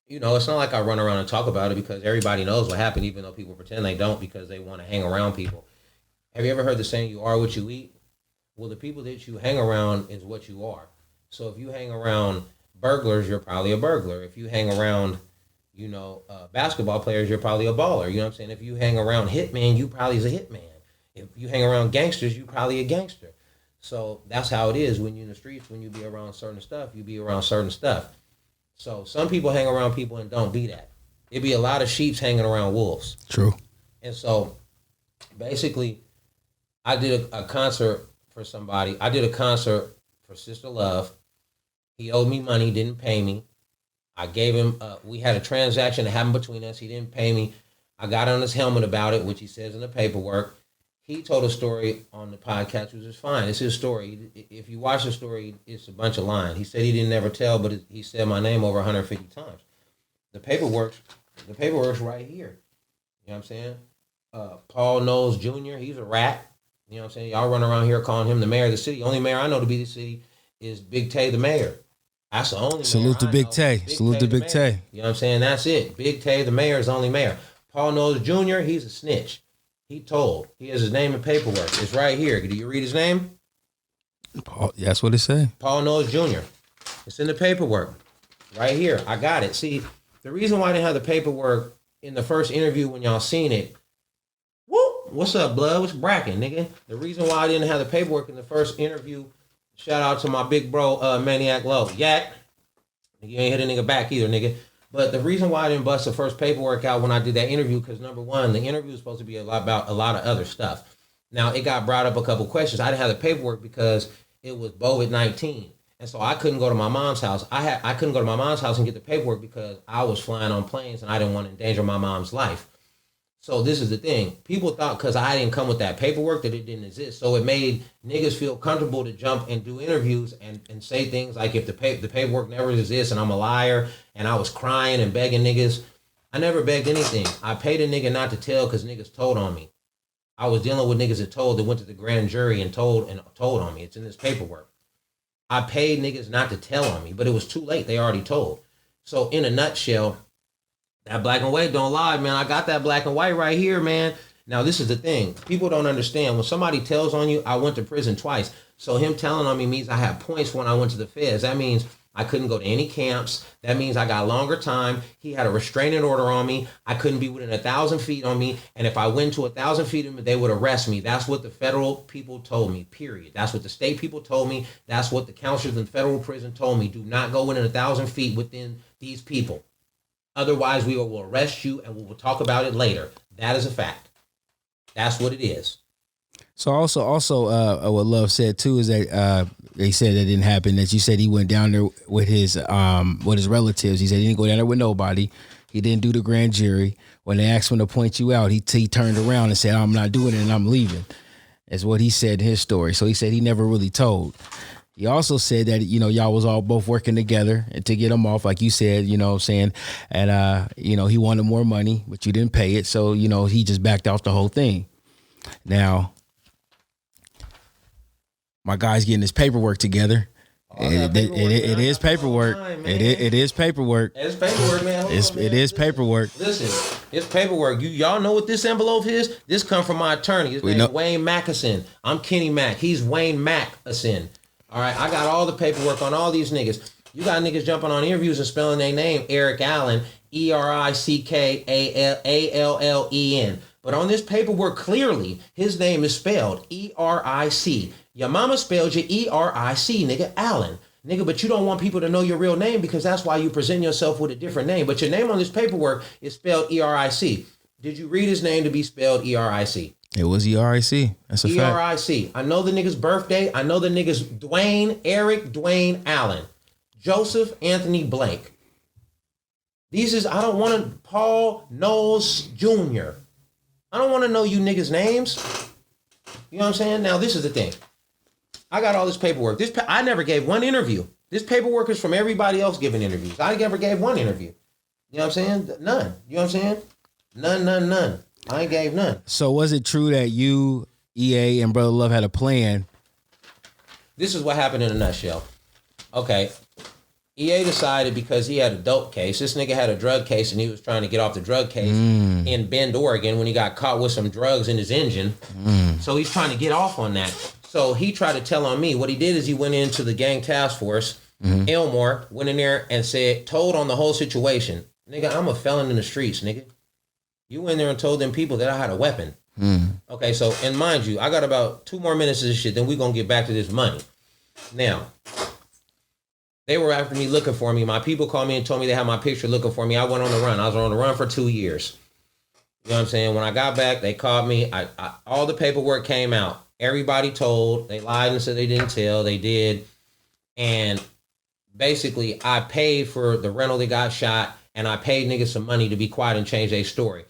you know, it's not like I run around and talk about it because everybody knows what happened, even though people pretend they don't because they want to hang around people. Have you ever heard the saying, you are what you eat? Well, the people that you hang around is what you are. So if you hang around burglars, you're probably a burglar. If you hang around, you know, basketball players, you're probably a baller. You know what I'm saying? If you hang around hitmen, you probably is a hitman. If you hang around gangsters, you probably a gangster. So that's how it is when you're in the streets. When you be around certain stuff, you be around certain stuff. So some people hang around people and don't be that. It'd be a lot of sheeps hanging around wolves. True. And so basically, I did a concert for somebody. I did a concert for Sister Love. He owed me money, didn't pay me. I gave him, we had a transaction that happened between us. He didn't pay me. I got on his helmet about it, which he says in the paperwork. He told a story on the podcast, which is fine. It's his story. If you watch the story, it's a bunch of lying. He said he didn't never tell, but he said my name over 150 times. The paperwork's right here. You know what I'm saying? Paul Knowles Jr., he's a rat. You know what I'm saying? Y'all run around here calling him the mayor of the city. Only mayor I know to be the city is Big Tay, the mayor. That's the only Salute to Big Tay. Salute to Big Tay. You know what I'm saying? That's it. Big Tay, the mayor, is the only mayor. Paul Knowles Jr., he's a snitch. He told. He has his name and paperwork. It's right here. Do you read his name? Paul, that's what it say. Paul Knowles Jr. It's in the paperwork. Right here. I got it. See, the reason why I didn't have the paperwork in the first interview when y'all seen it, whoop, what's up, blood? What's bracking, nigga? The reason why I didn't have the paperwork in the first interview, shout out to my big bro, Maniac Low. Yak. You ain't hit a nigga back either, nigga. But the reason why I didn't bust the first paperwork out when I did that interview, because number one, the interview was supposed to be about a lot of other stuff. Now, it got brought up a couple questions. I didn't have the paperwork because it was COVID-19. And so I couldn't go to my mom's house. I couldn't go to my mom's house and get the paperwork because I was flying on planes and I didn't want to endanger my mom's life. So this is the thing. People thought because I didn't come with that paperwork that it didn't exist. So it made niggas feel comfortable to jump and do interviews and say things like if the paperwork never exists and I'm a liar and I was crying and begging niggas. I never begged anything. I paid a nigga not to tell because niggas told on me. I was dealing with niggas that went to the grand jury and told on me. It's in this paperwork. I paid niggas not to tell on me, but it was too late. They already told. So in a nutshell, that black and white don't lie, man. I got that black and white right here, man. Now, this is the thing. People don't understand. When somebody tells on you, I went to prison twice. So him telling on me means I have points when I went to the feds. That means I couldn't go to any camps. That means I got longer time. He had a restraining order on me. I couldn't be within 1,000 feet on me. And if I went to 1,000 feet of me, they would arrest me. That's what the federal people told me, period. That's what the state people told me. That's what the counselors in federal prison told me. Do not go within 1,000 feet within these people. Otherwise, we will arrest you and we will talk about it later. That is a fact. That's what it is. So what Love said too is that they said that didn't happen. That you said he went down there with his relatives. He said he didn't go down there with nobody. He didn't do the grand jury. When they asked him to point you out, he turned around and said, "I'm not doing it and I'm leaving." That's what he said in his story. So he said he never really told. He also said that, y'all was all both working together and to get him off, like you said, saying, and, he wanted more money, but you didn't pay it. So, he just backed out the whole thing. Now, my guy's getting his paperwork together. It is paperwork. It is paperwork. It's paperwork, man. It is paperwork. Listen, it's paperwork. Y'all know what this envelope is? This come from my attorney. His name is Wayne Mackeson. I'm Kenny Mack. He's Wayne Mackeson. All right, I got all the paperwork on all these niggas. You got niggas jumping on interviews and spelling their name Eric Allen, ERICKALLEN. But on this paperwork, clearly, his name is spelled ERIC. Your mama spelled you ERIC, nigga, Allen. Nigga, but you don't want people to know your real name because that's why you present yourself with a different name. But your name on this paperwork is spelled ERIC. Did you read his name to be spelled ERIC? It was ERIC. That's a fact. ERIC. I know the nigga's birthday. I know the nigga's Eric Dwayne Allen. Joseph Anthony Blake. I don't want to, Paul Knowles Jr. I don't want to know you niggas' names. You know what I'm saying? Now, this is the thing. I got all this paperwork. I never gave one interview. This paperwork is from everybody else giving interviews. I never gave one interview. You know what I'm saying? None. You know what I'm saying? None. I ain't gave none. So was it true that you, EA, and Brother Love had a plan? This is what happened in a nutshell. Okay. EA decided because he had a dope case. This nigga had a drug case and he was trying to get off the drug case in Bend, Oregon when he got caught with some drugs in his engine. So he's trying to get off on that. So he tried to tell on me. What he did is he went into the gang task force. Elmore went in there and told on the whole situation. Nigga, I'm a felon in the streets, nigga. You went there and told them people that I had a weapon. Okay, so, and mind you, I got about 2 more minutes of this shit, then we're going to get back to this money. Now, they were after me looking for me. My people called me and told me they had my picture looking for me. I went on the run. I was on the run for 2 years. You know what I'm saying? When I got back, they called me. All the paperwork came out. Everybody told. They lied and said they didn't tell. They did. And basically, I paid for the rental that got shot, and I paid niggas some money to be quiet and change their story.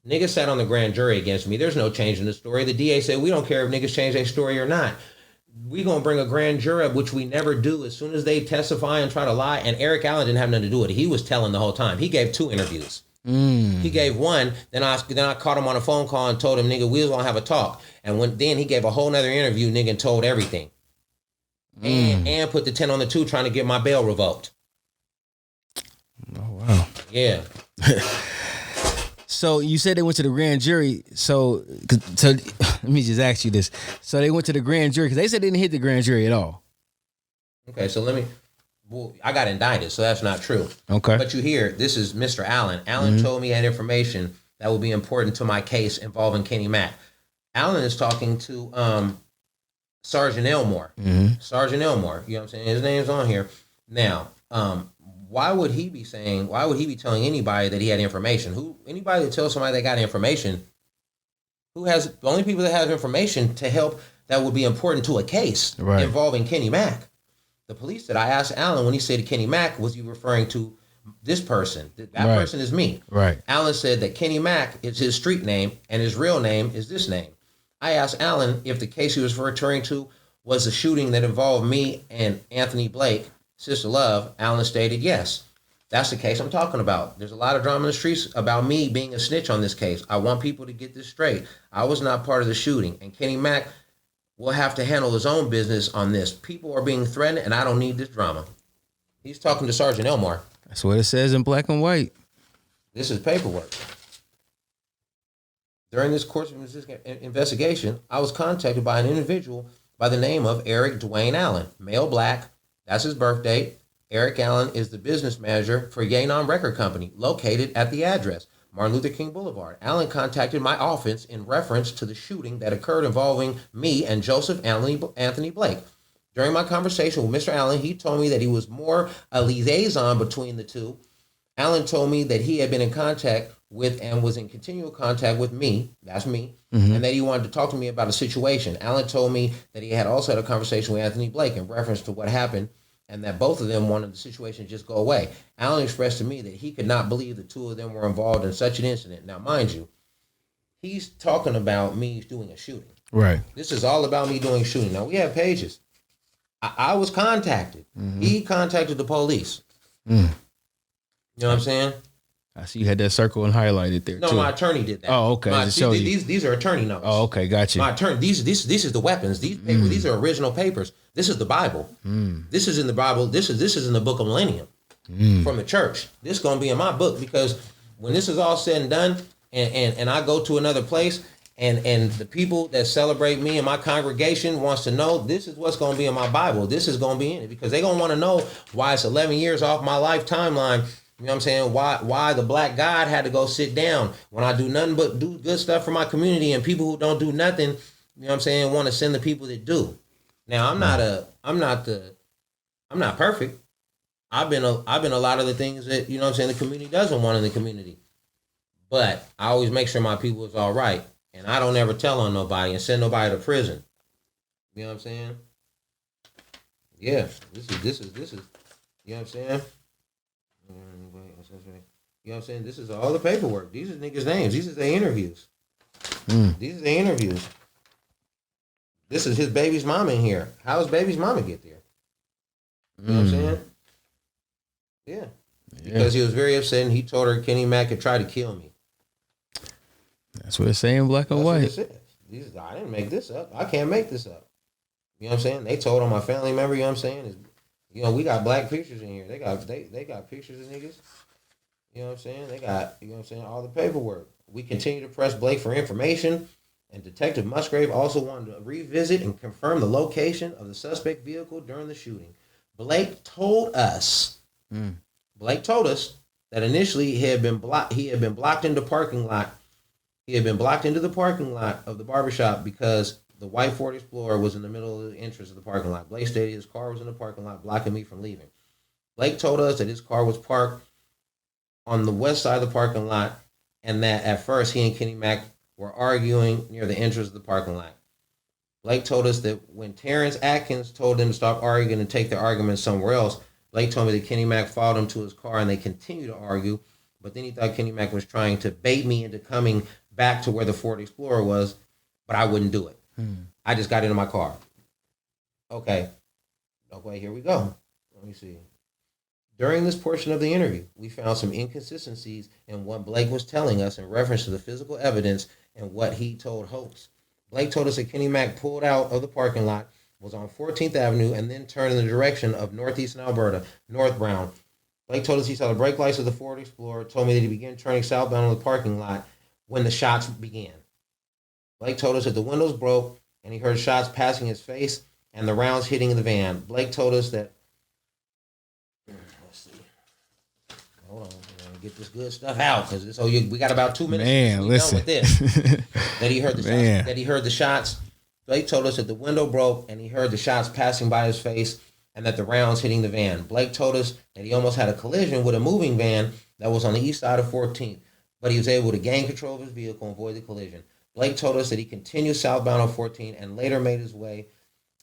Niggas sat on the grand jury against me. There's no change in the story. The DA said, we don't care if niggas change their story or not. We gonna bring a grand jury up, which we never do. As soon as they testify and try to lie, and Eric Allen didn't have nothing to do with it. He was telling the whole time. He gave 2 interviews. He gave one, then I caught him on a phone call and told him, nigga, we was gonna have a talk. And then he gave a whole nother interview, nigga, and told everything. And put the 10 on the 2 trying to get my bail revoked. Oh, wow. Yeah. So you said they went to the grand jury. So let me just ask you this. So they went to the grand jury because they said they didn't hit the grand jury at all. Okay, so I got indicted, so that's not true. Okay. But you hear, this is Mr. Allen. Allen told me he had information that would be important to my case involving Kenny Mack. Allen is talking to Sergeant Elmore. Sergeant Elmore, you know what I'm saying? His name's on here. Now, why would he be telling anybody that he had information? Anybody that tells somebody they got information, the only people that have information to help that would be important to a case involving Kenny Mack. The police said, I asked Allen when he said Kenny Mack, was he referring to this person? That person is me. Right. Allen said that Kenny Mack is his street name and his real name is this name. I asked Allen if the case he was referring to was the shooting that involved me and Anthony Blake, Sister Love. Allen stated yes. That's the case I'm talking about. There's a lot of drama in the streets about me being a snitch on this case. I want people to get this straight. I was not part of the shooting, and Kenny Mack will have to handle his own business on this. People are being threatened, and I don't need this drama. He's talking to Sergeant Elmore. That's what it says in black and white. This is paperwork. During this course of investigation, I was contacted by an individual by the name of Eric Dwayne Allen, male black. That's his birth date. Eric Allen is the business manager for Yenon Record Company, located at the address, Martin Luther King Boulevard. Allen contacted my office in reference to the shooting that occurred involving me and Joseph Anthony Blake. During my conversation with Mr. Allen, he told me that he was more a liaison between the two, Alan told me that he had been in contact with and was in continual contact with me, that's me, and that he wanted to talk to me about a situation. Alan told me that he had also had a conversation with Anthony Blake in reference to what happened and that both of them wanted the situation to just go away. Alan expressed to me that he could not believe the two of them were involved in such an incident. Now, mind you, he's talking about me doing a shooting. Right. This is all about me doing shooting. Now, we have pages. I was contacted. He contacted the police. You know what I'm saying? I see you had that circle and highlighted there. No, too. my attorney did that. Oh, okay. These are attorney notes. Oh, okay, got you. My attorney. This is the weapons. These papers. These are original papers. This is the Bible. This is in the Bible. This is in the book of Mellenium from the church. This is gonna be in my book because when this is all said and done, and I go to another place, and the people that celebrate me and my congregation wants to know, this is what's gonna be in my Bible. This is gonna be in it because they're gonna want to know why it's 11 years off my life timeline. You know what I'm saying? Why the black God had to go sit down when I do nothing but do good stuff for my community, and people who don't do nothing, you know what I'm saying, want to send the people that do. Now I'm not perfect. I've been a lot of the things that, you know what I'm saying, the community doesn't want in the community. But I always make sure my people is all right. And I don't ever tell on nobody and send nobody to prison. You know what I'm saying? Yeah. This is you know what I'm saying? You know what I'm saying? This is all the paperwork. These are niggas' names. These are their interviews. These are their interviews. This is his baby's mom in here. How does baby's mama get there? You know what I'm saying? Yeah. Because he was very upset and he told her Kenny Mack had tried to kill me. That's what it's saying, black and white. I didn't make this up. I can't make this up. You know what I'm saying? They told on my family member, you know what I'm saying? You know, we got black pictures in here. They got pictures of niggas. You know what I'm saying? They got, you know what I'm saying, all the paperwork. We continue to press Blake for information, and Detective Musgrave also wanted to revisit and confirm the location of the suspect vehicle during the shooting. Blake told us that initially he had been blocked into the parking lot. He had been blocked into the parking lot of the barbershop because the white Ford Explorer was in the middle of the entrance of the parking lot. Blake stated his car was in the parking lot, blocking me from leaving. Blake told us that his car was parked on the west side of the parking lot, and that at first he and Kenny Mack were arguing near the entrance of the parking lot. Blake told us that when Terrence Atkins told them to stop arguing and take their argument somewhere else, Blake told me that Kenny Mack followed him to his car and they continued to argue, but then he thought Kenny Mack was trying to bait me into coming back to where the Ford Explorer was, but I wouldn't do it. I just got into my car. Okay, here we go. Let me see. During this portion of the interview, we found some inconsistencies in what Blake was telling us in reference to the physical evidence and what he told hosts. Blake told us that Kenny Mack pulled out of the parking lot, was on 14th Avenue, and then turned in the direction of northeastern Alberta, northbound. Blake told us he saw the brake lights of the Ford Explorer, told me that he began turning southbound on the parking lot when the shots began. Blake told us that the windows broke and he heard shots passing his face and the rounds hitting the van. Blake told us that, let's see, hold on, we're gonna get this good stuff out because we got about 2 minutes. Man, listen. Done with this. That he heard the shots. That he heard the shots. Blake told us that the window broke and he heard the shots passing by his face and that the rounds hitting the van. Blake told us that he almost had a collision with a moving van that was on the east side of 14th, but he was able to gain control of his vehicle and avoid the collision. Blake told us that he continued southbound on 14 and later made his way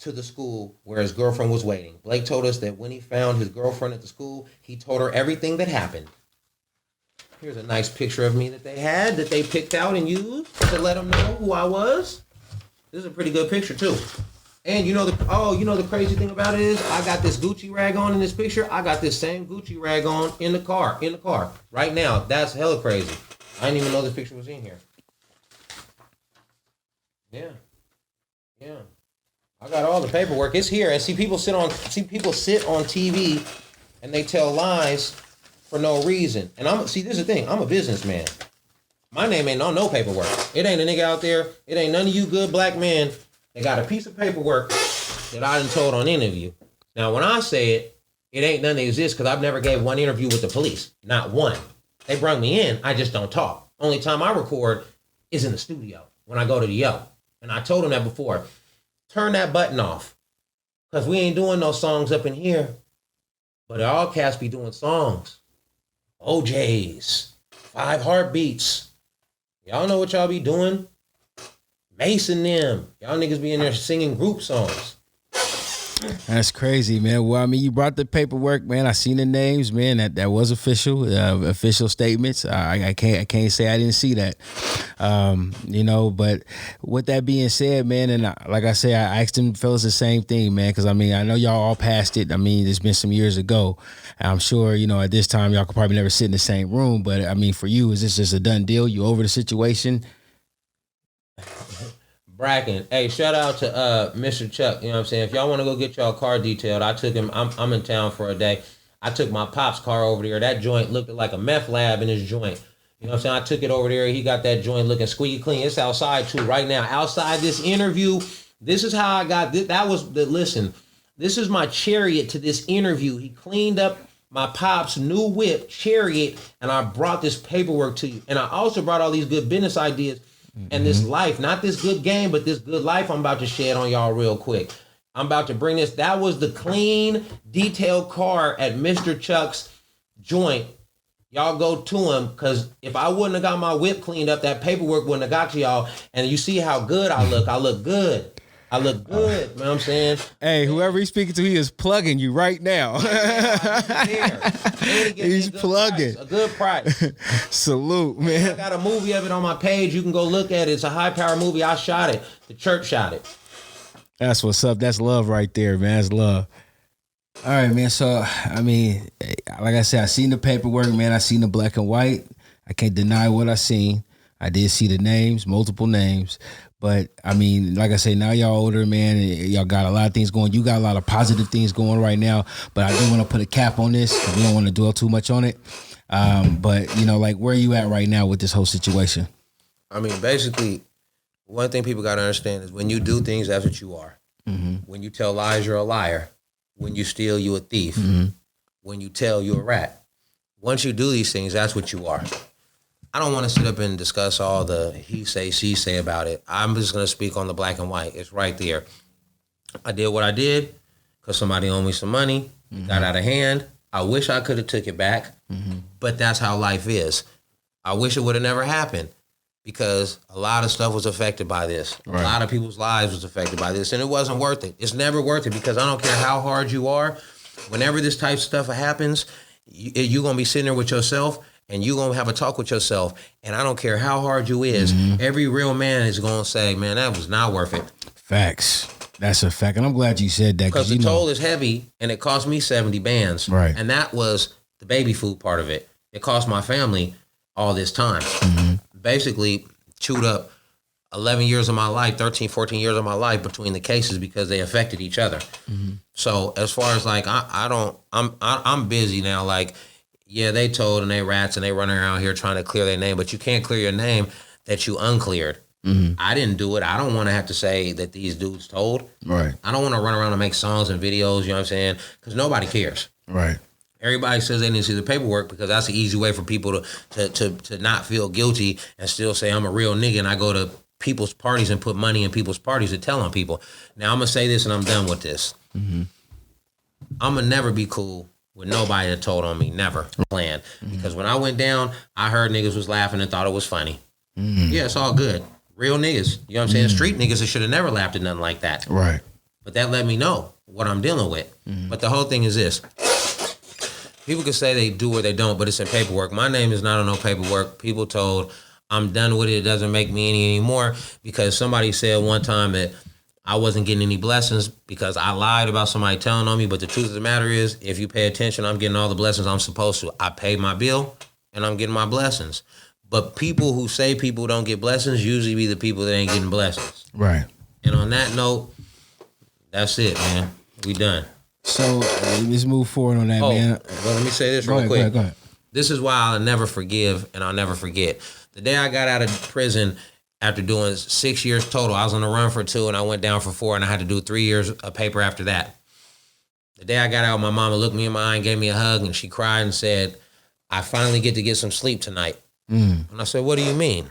to the school where his girlfriend was waiting. Blake told us that when he found his girlfriend at the school, he told her everything that happened. Here's a nice picture of me that they picked out and used to let them know who I was. This is a pretty good picture too. And you know the crazy thing about it is I got this Gucci rag on in this picture. I got this same Gucci rag on in the car right now. That's hella crazy. I didn't even know this picture was in here. Yeah. I got all the paperwork. It's here. And people sit on TV and they tell lies for no reason. And this is the thing. I'm a businessman. My name ain't on no paperwork. It ain't a nigga out there. It ain't none of you good black men that got a piece of paperwork that I done told on interview. Now, when I say it ain't none that exists because I've never gave one interview with the police. Not one. They bring me in. I just don't talk. Only time I record is in the studio when I go to the Yo. And I told him that before. Turn that button off. Because we ain't doing no songs up in here. But all cats be doing songs. OJ's, 5 Heartbeats. Y'all know what y'all be doing? Mason them. Y'all niggas be in there singing group songs. That's crazy, man. Well, I mean, you brought the paperwork, man. I seen the names, man. That was official, official statements. I can't say I didn't see that. But with that being said, man, and like I said, I asked them fellas the same thing, man, because I mean, I know y'all all passed it. I mean, it's been some years ago. I'm sure, at this time y'all could probably never sit in the same room. But I mean, for you, is this just a done deal? You over the situation? Bracken. Hey, shout out to Mr. Chuck. You know what I'm saying? If y'all want to go get y'all car detailed, I took him. I'm in town for a day. I took my pop's car over there. That joint looked like a meth lab in his joint. You know what I'm saying? I took it over there. He got that joint looking squeaky clean. It's outside too right now. Outside this interview, this is how I got this. Listen, this is my chariot to this interview. He cleaned up my pop's new whip, Chariot, and I brought this paperwork to you. And I also brought all these good business ideas. And this life, not this good game, but this good life I'm about to shed on y'all real quick. I'm about to bring this. That was the clean, detailed car at Mr. Chuck's joint. Y'all go to him, because if I wouldn't have got my whip cleaned up, that paperwork wouldn't have got to y'all. And you see how good I look. I look good. I look good, you know what I'm saying? Hey, whoever he's speaking to, he is plugging you right now. He's plugging. A good price. Salute, man. I got a movie of it on my page. You can go look at it. It's a high-power movie. I shot it. The church shot it. That's what's up. That's love right there, man. That's love. All right, man. So, I mean, like I said, I seen the paperwork, man. I seen the black and white. I can't deny what I seen. I did see the names, multiple names. But, I mean, like I say, now y'all older, man, and y'all got a lot of things going. You got a lot of positive things going right now. But I do want to put a cap on this, because we don't want to dwell too much on it. But, like, where are you at right now with this whole situation? I mean, basically, one thing people got to understand is when you do things, that's what you are. Mm-hmm. When you tell lies, you're a liar. When you steal, you're a thief. Mm-hmm. When you tell, you're a rat. Once you do these things, that's what you are. I don't want to sit up and discuss all the he say, she say about it. I'm just going to speak on the black and white. It's right there. I did what I did because somebody owed me some money. Mm-hmm. Got out of hand. I wish I could have took it back, but that's how life is. I wish it would have never happened, because a lot of stuff was affected by this. Right. A lot of people's lives was affected by this, and it wasn't worth it. It's never worth it, because I don't care how hard you are. Whenever this type of stuff happens, you're going to be sitting there with yourself, and you're going to have a talk with yourself. And I don't care how hard you is. Every real man is going to say, man, that was not worth it. Facts. That's a fact. And I'm glad you said that. Because the toll is heavy, and it cost me 70 bands. Right. And that was the baby food part of it. It cost my family all this time. Basically chewed up 11 years of my life, 13, 14 years of my life between the cases, because they affected each other. So as far as like, I'm busy now. Like, yeah, they told and they rats and they running around here trying to clear their name, but you can't clear your name that you uncleared. I didn't do it. I don't want to have to say that these dudes told. Right. I don't want to run around and make songs and videos, you know what I'm saying? Because nobody cares. Right. Everybody says they didn't see the paperwork, because that's the easy way for people to not feel guilty and still say I'm a real nigga, and I go to people's parties and put money in people's parties to tell on people. Now, I'm going to say this and I'm done with this. I'm going to never be cool with nobody that told on me. Never. Plan. Because when I went down, I heard niggas was laughing and thought it was funny. Yeah, it's all good. Real niggas. You know what I'm saying? Street niggas that should have never laughed at nothing like that. Right. But that let me know what I'm dealing with. But the whole thing is this. People can say they do or they don't, but it's in paperwork. My name is not on no paperwork. People told I'm done with it. It doesn't make me any anymore, because somebody said one time that I wasn't getting any blessings because I lied about somebody telling on me. But the truth of the matter is, if you pay attention, I'm getting all the blessings I'm supposed to. I paid my bill and I'm getting my blessings. But people who say people don't get blessings usually be the people that ain't getting blessings. Right. And on that note, that's it, man. We done. So let's move forward on that, man. Well, let me say this real quick. Go ahead. This is why I'll never forgive and I'll never forget. The day I got out of prison after doing 6 years total, I was on the run for 2 and I went down for 4, and I had to do 3 years of paper after that. The day I got out, my mama looked me in my eye and gave me a hug, and she cried and said, I finally get to get some sleep tonight. And I said, what do you mean?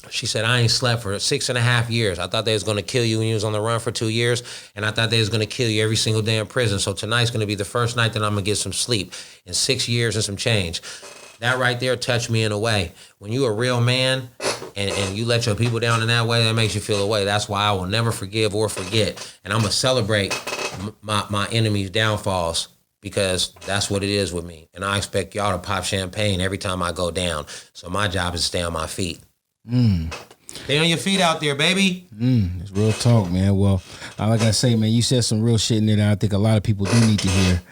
She said, I ain't slept for 6.5 years. I thought they was going to kill you when you was on the run for 2 years. And I thought they was going to kill you every single day in prison. So tonight's going to be the first night that I'm going to get some sleep in 6 years and some change. That right there touched me in a way. When you a real man and you let your people down in that way, that makes you feel away. That's why I will never forgive or forget. And I'm going to celebrate my enemies' downfalls, because that's what it is with me. And I expect y'all to pop champagne every time I go down. So my job is to stay on my feet. Stay on your feet out there, baby. It's real talk, man. Well, like I say, man, you said some real shit in there that I think a lot of people do need to hear.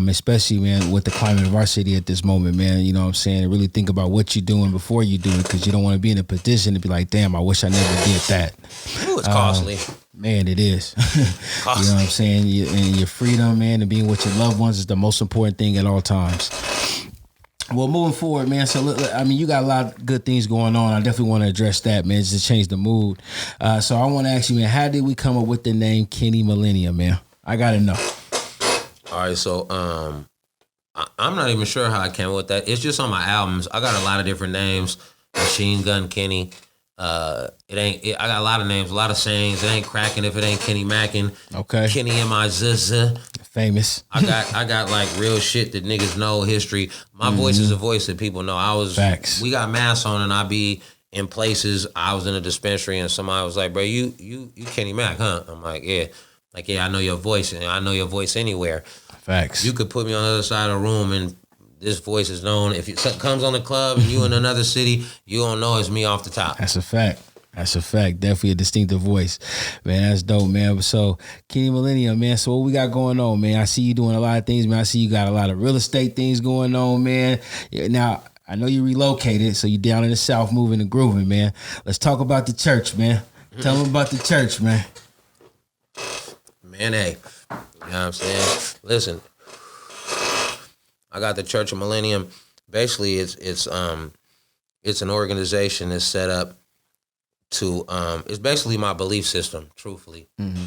Especially, man, with the climate of our city at this moment, man, you know what I'm saying? And really think about what you're doing before you do it, because you don't want to be in a position to be like, damn, I wish I never did that. Ooh, it's costly. Man, it is. You know what I'm saying? And your freedom, man, and being with your loved ones is the most important thing at all times. Well, moving forward, man, so, I mean, you got a lot of good things going on. I definitely want to address that, man, just to change the mood. So I want to ask you, man, how did we come up with the name Kenny Mellenium, man? I got to know. All right, so I'm not even sure how I came up with that. It's just on my albums. I got a lot of different names. Machine Gun Kenny. I got a lot of names, a lot of sayings. It ain't cracking if it ain't Kenny Mackin. Okay. Kenny in my zizza. Famous. I got like real shit that niggas know history. My voice is a voice that people know. Facts. We got masks on and I be in places. I was in a dispensary and somebody was like, bro, you Kenny Mack, huh? I'm like, yeah. Like, yeah, I know your voice and I know your voice anywhere. Facts. You could put me on the other side of the room and this voice is known. If it comes on the club and you in another city, you don't know it's me off the top. That's a fact. That's a fact. Definitely a distinctive voice. Man, that's dope, man. So, Kenny Mellenium, man. So, what we got going on, man? I see you doing a lot of things, man. I see you got a lot of real estate things going on, man. Now, I know you relocated, so you down in the South moving and grooving, man. Let's talk about the church, man. Tell them about the church, man. Man, hey. You know what I'm saying? Listen, I got the Church of Mellenium. Basically, it's an organization that's set up to it's basically my belief system, truthfully. Mm-hmm.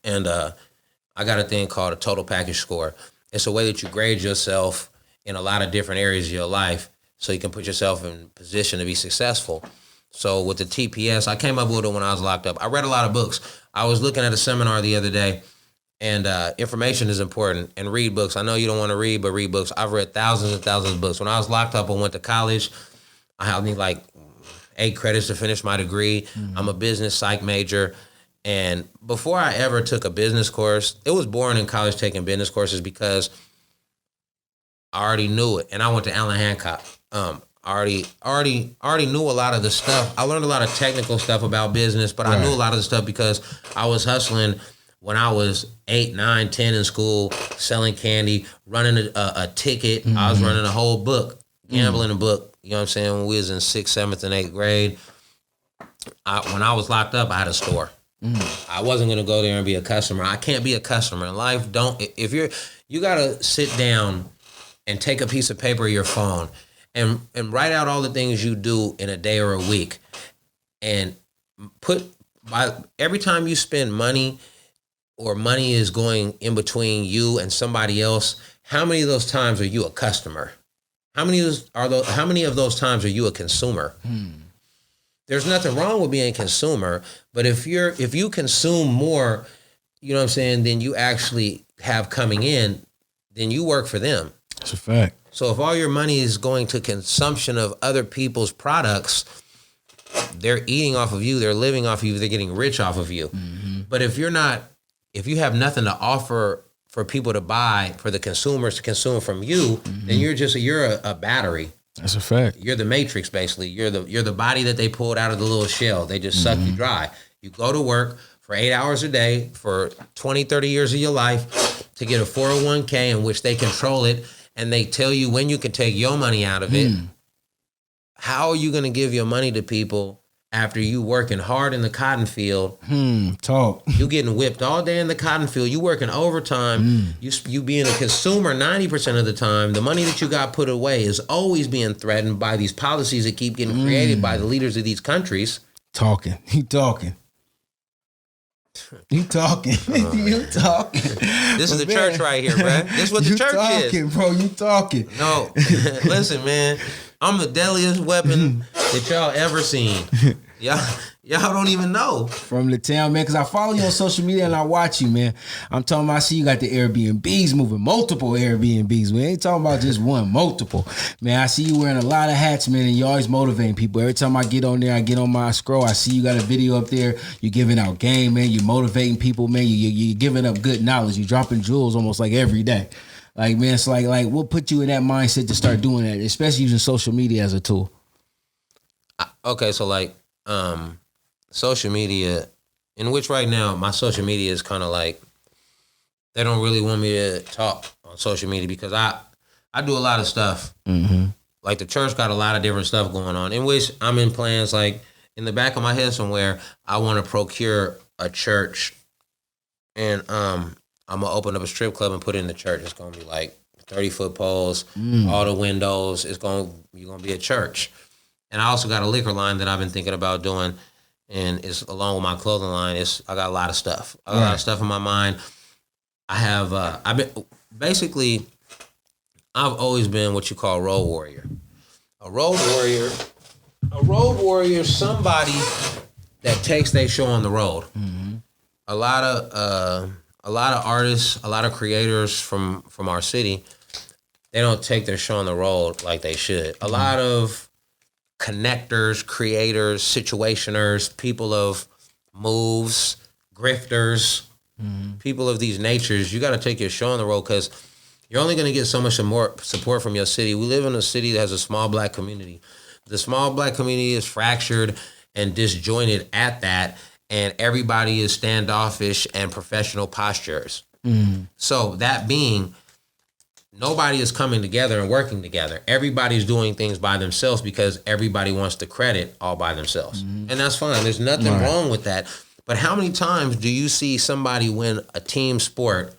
And I got a thing called a total package score. It's a way that you grade yourself in a lot of different areas of your life so you can put yourself in position to be successful. So with the TPS, I came up with it when I was locked up. I read a lot of books. I was looking at a seminar the other day, and information is important. And read books. I know you don't want to read, but read books. I've read thousands and thousands of books. When I was locked up, I went to college. I had like 8 credits to finish my degree. Mm-hmm. I'm a business psych major. And before I ever took a business course, it was boring in college taking business courses because I already knew it. And I went to Allen Hancock. I already knew a lot of the stuff. I learned a lot of technical stuff about business, but right. I knew a lot of the stuff because I was hustling when I was 8, 9, 10 in school, selling candy, running a ticket. Mm-hmm. I was running a whole book, gambling a book. You know what I'm saying? When we was in 6th, 7th, and 8th grade, when I was locked up, I had a store. I wasn't going to go there and be a customer. I can't be a customer in life. You got to sit down and take a piece of paper or your phone and write out all the things you do in a day or a week. And every time you spend money or money is going in between you and somebody else, how many of those times are you a customer? How many of those times are you a consumer? There's nothing wrong with being a consumer, but if you consume more, you know what I'm saying, than you actually have coming in, then you work for them. That's a fact. So if all your money is going to consumption of other people's products, they're eating off of you, they're living off of you, they're getting rich off of you. Mm-hmm. But if you have nothing to offer for people to buy, for the consumers to consume from you, mm-hmm. then you're a battery. That's a fact. You're the Matrix, basically. You're the body that they pulled out of the little shell. They just suck you dry. You go to work for 8 hours a day for 20, 30 years of your life to get a 401k in which they control it, and they tell you when you can take your money out of it. How are you going to give your money to people after you working hard in the cotton field? Talk. You getting whipped all day in the cotton field. You working overtime. You being a consumer 90% of the time. The money that you got put away is always being threatened by these policies that keep getting created by the leaders of these countries. He talking. You talking. You talking. This is the church right here, bro. This is what the church talking, is. Bro, you talking. No. Listen, man. I'm the deadliest weapon that y'all ever seen. Y'all don't even know. From the town, man, because I follow you on social media and I watch you, man. I'm talking about, I see you got the Airbnbs moving, multiple Airbnbs. We ain't talking about just one, multiple. Man, I see you wearing a lot of hats, man, and you always motivating people. Every time I get on there, I get on my scroll, I see you got a video up there. You're giving out game, man. You're motivating people, man. You're giving up good knowledge. You're dropping jewels almost like every day. Like, man, it's like what put you in that mindset to start doing that, especially using social media as a tool? Okay, so like, social media, in which right now my social media is kind of like, they don't really want me to talk on social media because I do a lot of stuff. Mm-hmm. Like the church got a lot of different stuff going on, in which I'm in plans, like in the back of my head somewhere, I want to procure a church, and I'm gonna open up a strip club and put it in the church. It's gonna be like 30-foot poles, all the windows. You're gonna be a church. And I also got a liquor line that I've been thinking about doing, and it's along with my clothing line. I got a lot of stuff. I got a lot of stuff in my mind. I have I've always been what you call a road warrior. A road warrior is somebody that takes their show on the road. Mm-hmm. A lot of artists, a lot of creators from our city, they don't take their show on the road like they should. A lot of connectors, creators, situationers, people of moves, grifters, people of these natures, you got to take your show on the road because you're only going to get so much more support from your city. We live in a city that has a small black community. The small black community is fractured and disjointed at that, and everybody is standoffish and professional postures. So that being, nobody is coming together and working together. Everybody's doing things by themselves because everybody wants the credit all by themselves. And that's fine. There's nothing wrong with that. But how many times do you see somebody win a team sport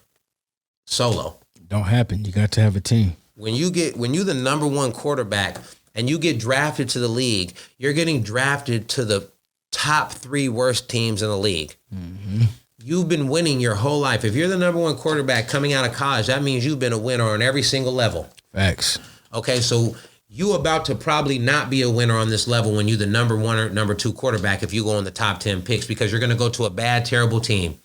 solo? Don't happen. You got to have a team. When you're the number one quarterback and you get drafted to the league, you're getting drafted to the top 3 worst teams in the league. Mm-hmm. You've been winning your whole life. If you're the number one quarterback coming out of college, that means you've been a winner on every single level. Facts. Okay, so you about to probably not be a winner on this level when you're the number 1 or number 2 quarterback if you go in the top 10 picks, because you're going to go to a bad, terrible team.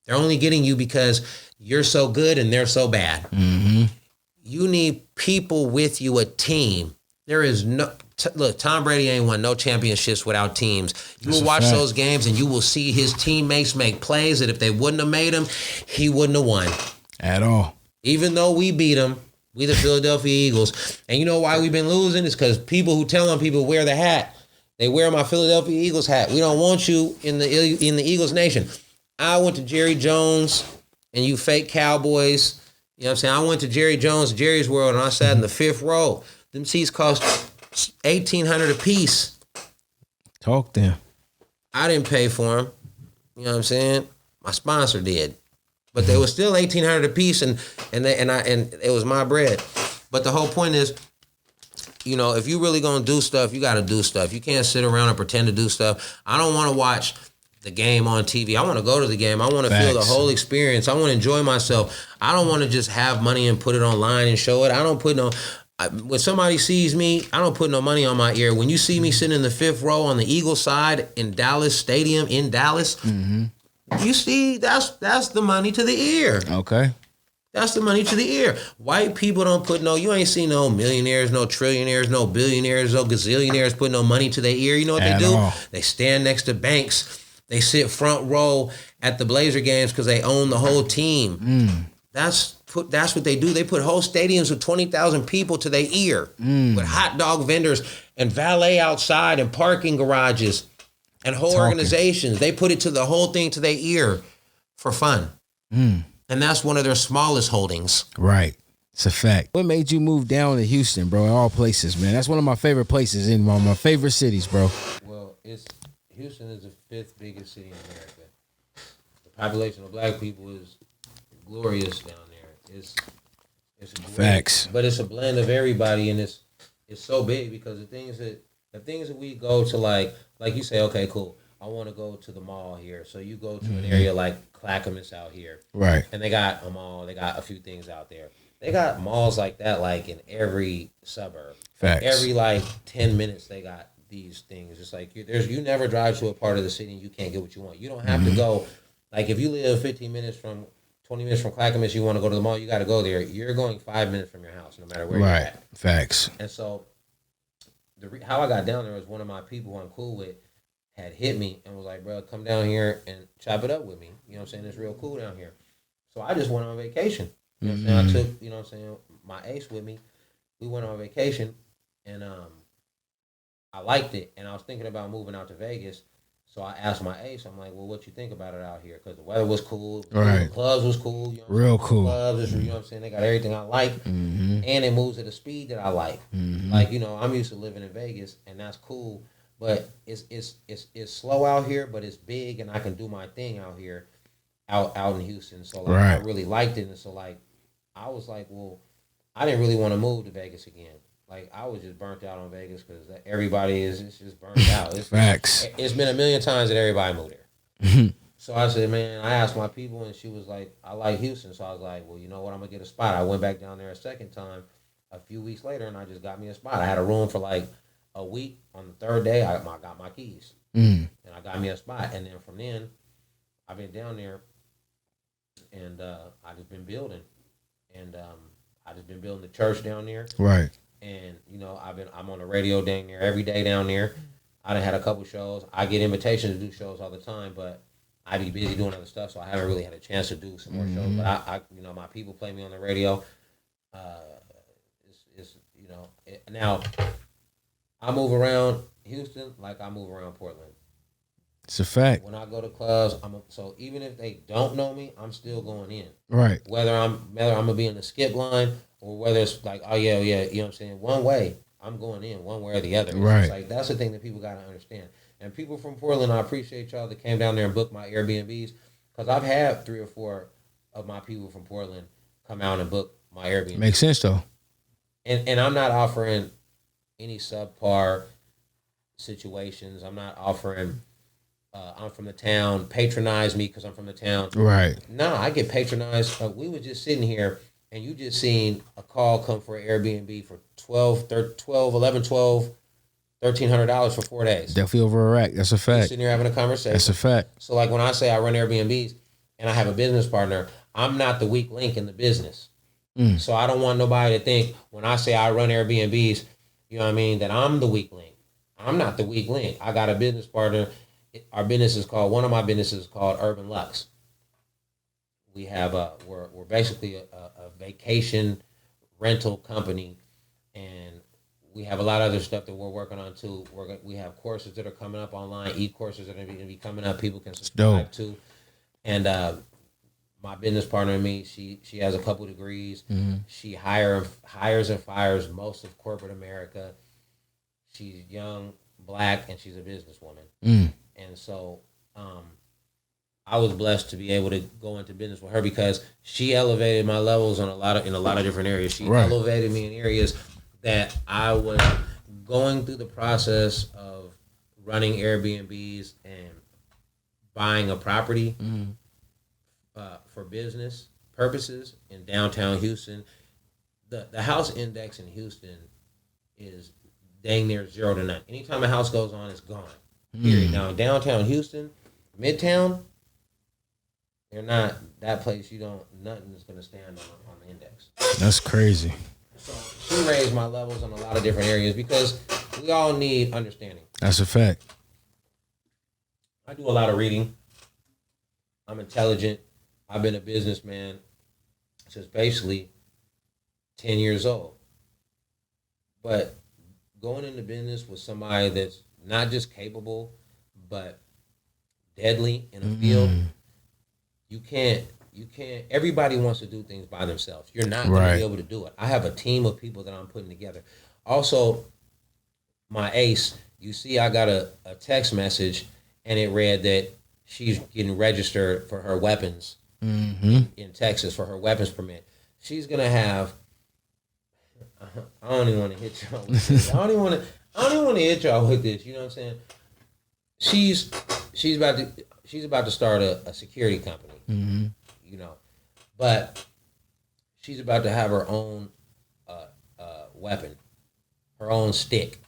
They're only getting you because you're so good and they're so bad. Mm-hmm. You need people with you, a team. There is no... Look, Tom Brady ain't won no championships without teams. You will watch those games and you will see his teammates make plays that if they wouldn't have made them, he wouldn't have won. At all. Even though we beat them, we the Philadelphia Eagles. And you know why we've been losing? It's because people who tell them people wear the hat. They wear my Philadelphia Eagles hat. We don't want you in the Eagles nation. I went to Jerry Jones and you fake Cowboys. You know what I'm saying? I went to Jerry Jones, Jerry's World, and I sat in the 5th row. Them seats cost $1,800 a piece. Talk them. I didn't pay for them. You know what I'm saying? My sponsor did, but they were still $1,800 a piece, and it was my bread. But the whole point is, you know, if you really gonna do stuff, you got to do stuff. You can't sit around and pretend to do stuff. I don't want to watch the game on TV. I want to go to the game. I want to feel the whole experience. I want to enjoy myself. I don't want to just have money and put it online and show it. I don't put no. When somebody sees me, I don't put no money on my ear. When you see me sitting in the 5th row on the Eagles side in Dallas Stadium in Dallas, you see that's the money to the ear. Okay. That's the money to the ear. White people don't put you ain't seen no millionaires, no trillionaires, no billionaires, no gazillionaires put no money to their ear. You know what they do? All. They stand next to banks. They sit front row at the Blazer games because they own the whole team. That's what they do. They put whole stadiums with 20,000 people to their ear with hot dog vendors and valet outside and parking garages and whole organizations. They put it to the whole thing to their ear for fun. And that's one of their smallest holdings. Right. It's a fact. What made you move down to Houston, bro, in all places, man? That's one of my favorite places in my favorite cities, bro. Well, Houston is the 5th biggest city in America. The population of black people is glorious down there. It's great, facts, but it's a blend of everybody, and it's so big because the things that we go to, like you say, okay, cool, I want to go to the mall here. So you go to an area like Clackamas out here. Right. And they got a mall. They got a few things out there. They got malls like that, like in every suburb. Facts. Every like 10 minutes, they got these things. It's like you never drive to a part of the city and you can't get what you want. You don't have to go. Like if you live 20 minutes from Clackamas, you want to go to the mall, you got to go there. You're going 5 minutes from your house, no matter where you're at. Facts. And so, how I got down there was one of my people who I'm cool with had hit me and was like, bro, come down here and chop it up with me. You know what I'm saying? It's real cool down here. So I just went on vacation. You know what I'm saying? I took, you know what I'm saying, my ace with me. We went on vacation and I liked it. And I was thinking about moving out to Vegas. So I asked my ace, I'm like, well, what you think about it out here? Because the weather was cool. Right. The clubs was cool. You know real cool. Clubs, you know what I'm saying? They got everything I like. And it moves at a speed that I like. Like, you know, I'm used to living in Vegas, and that's cool. But it's slow out here, but it's big, and I can do my thing out here, out in Houston. So, like, I really liked it. And so, like, I was like, well, I didn't really want to move to Vegas again. Like, I was just burnt out on Vegas because everybody is just burnt out. Facts. It's been a million times that everybody moved there. So I said, man, I asked my people, and she was like, I like Houston. So I was like, well, you know what? I'm going to get a spot. I went back down there a second time a few weeks later, and I just got me a spot. I had a room for like a week. On the third day, I got my keys. And I got me a spot. And then from then, I've been down there, and I just been building. And I just been building the church down there. Right. And, you know, I'm on the radio dang near every day down there. I done had a couple shows. I get invitations to do shows all the time, but I be busy doing other stuff, so I haven't really had a chance to do some more shows. But I you know, my people play me on the radio. It's you know, now I move around Houston like I move around Portland. It's a fact. When I go to clubs, so even if they don't know me, I'm still going in. Right. Whether I'm gonna be in the skip line or whether it's like, oh yeah, you know what I'm saying, one way, I'm going in one way or the other. Right. It's like that's the thing that people gotta understand. And people from Portland, I appreciate y'all that came down there and booked my Airbnbs, because I've had 3 or 4 of my people from Portland come out and book my Airbnb. Makes sense though. And I'm not offering any subpar situations. I'm not offering. I'm from the town. Patronize me because I'm from the town. Right. No, I get patronized. We were just sitting here, and you just seen a call come for an Airbnb for $1,300 for 4 days. Definitely over a rack. That's a fact. Just sitting here having a conversation. That's a fact. So, like, when I say I run Airbnbs and I have a business partner, I'm not the weak link in the business. So I don't want nobody to think when I say I run Airbnbs, you know what I mean, that I'm the weak link. I'm not the weak link. I got a business partner. Our business is called, one of my businesses is called Urban Lux. We have we're basically a vacation rental company, and we have a lot of other stuff that we're working on too. We have courses that are coming up online, e-courses that are going to be coming up. People can subscribe to, and my business partner and me, she has a couple degrees. She hires and fires most of corporate America. She's young, black, and she's a businesswoman. And so I was blessed to be able to go into business with her because she elevated my levels in a lot of different areas. She elevated me in areas that I was going through the process of running Airbnbs and buying a property for business purposes in downtown Houston. The house index in Houston is dang near 0 to none. Anytime a house goes on, it's gone. Period. Now in downtown Houston, Midtown, they're not that place. Nothing is going to stand on the index. That's crazy. So she raised my levels in a lot of different areas because we all need understanding. That's a fact. I do a lot of reading. I'm intelligent. I've been a businessman since basically 10 years old. But going into business with somebody that's not just capable, but deadly in a field, you can't, everybody wants to do things by themselves. You're not going to be able to do it. I have a team of people that I'm putting together. Also, my ace, you see I got a text message, and it read that she's getting registered for her weapons in Texas for her weapons permit. She's going to have, I don't even want to hit y'all with this. I don't even want to hit y'all with this. You know what I'm saying? she's about to start a security company. Mm-hmm. You know, but she's about to have her own weapon, her own stick.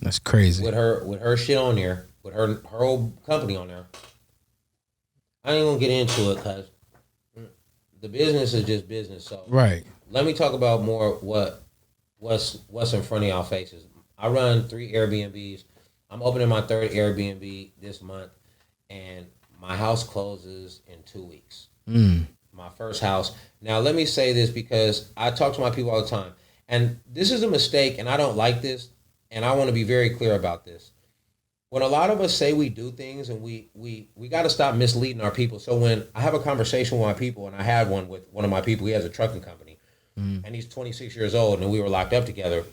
That's crazy. With her shit on there, with her whole company on there. I ain't gonna get into it because the business is just business. So right. Let me talk about more what's in front of y'all faces. I run 3 Airbnbs. I'm opening my 3rd Airbnb this month, and my house closes in 2 weeks. My first house. Now, let me say this because I talk to my people all the time, and this is a mistake, and I don't like this, and I want to be very clear about this. When a lot of us say we do things, and we got to stop misleading our people. So when I have a conversation with my people, and I had one with one of my people, he has a trucking company, and he's 26 years old, and we were locked up together.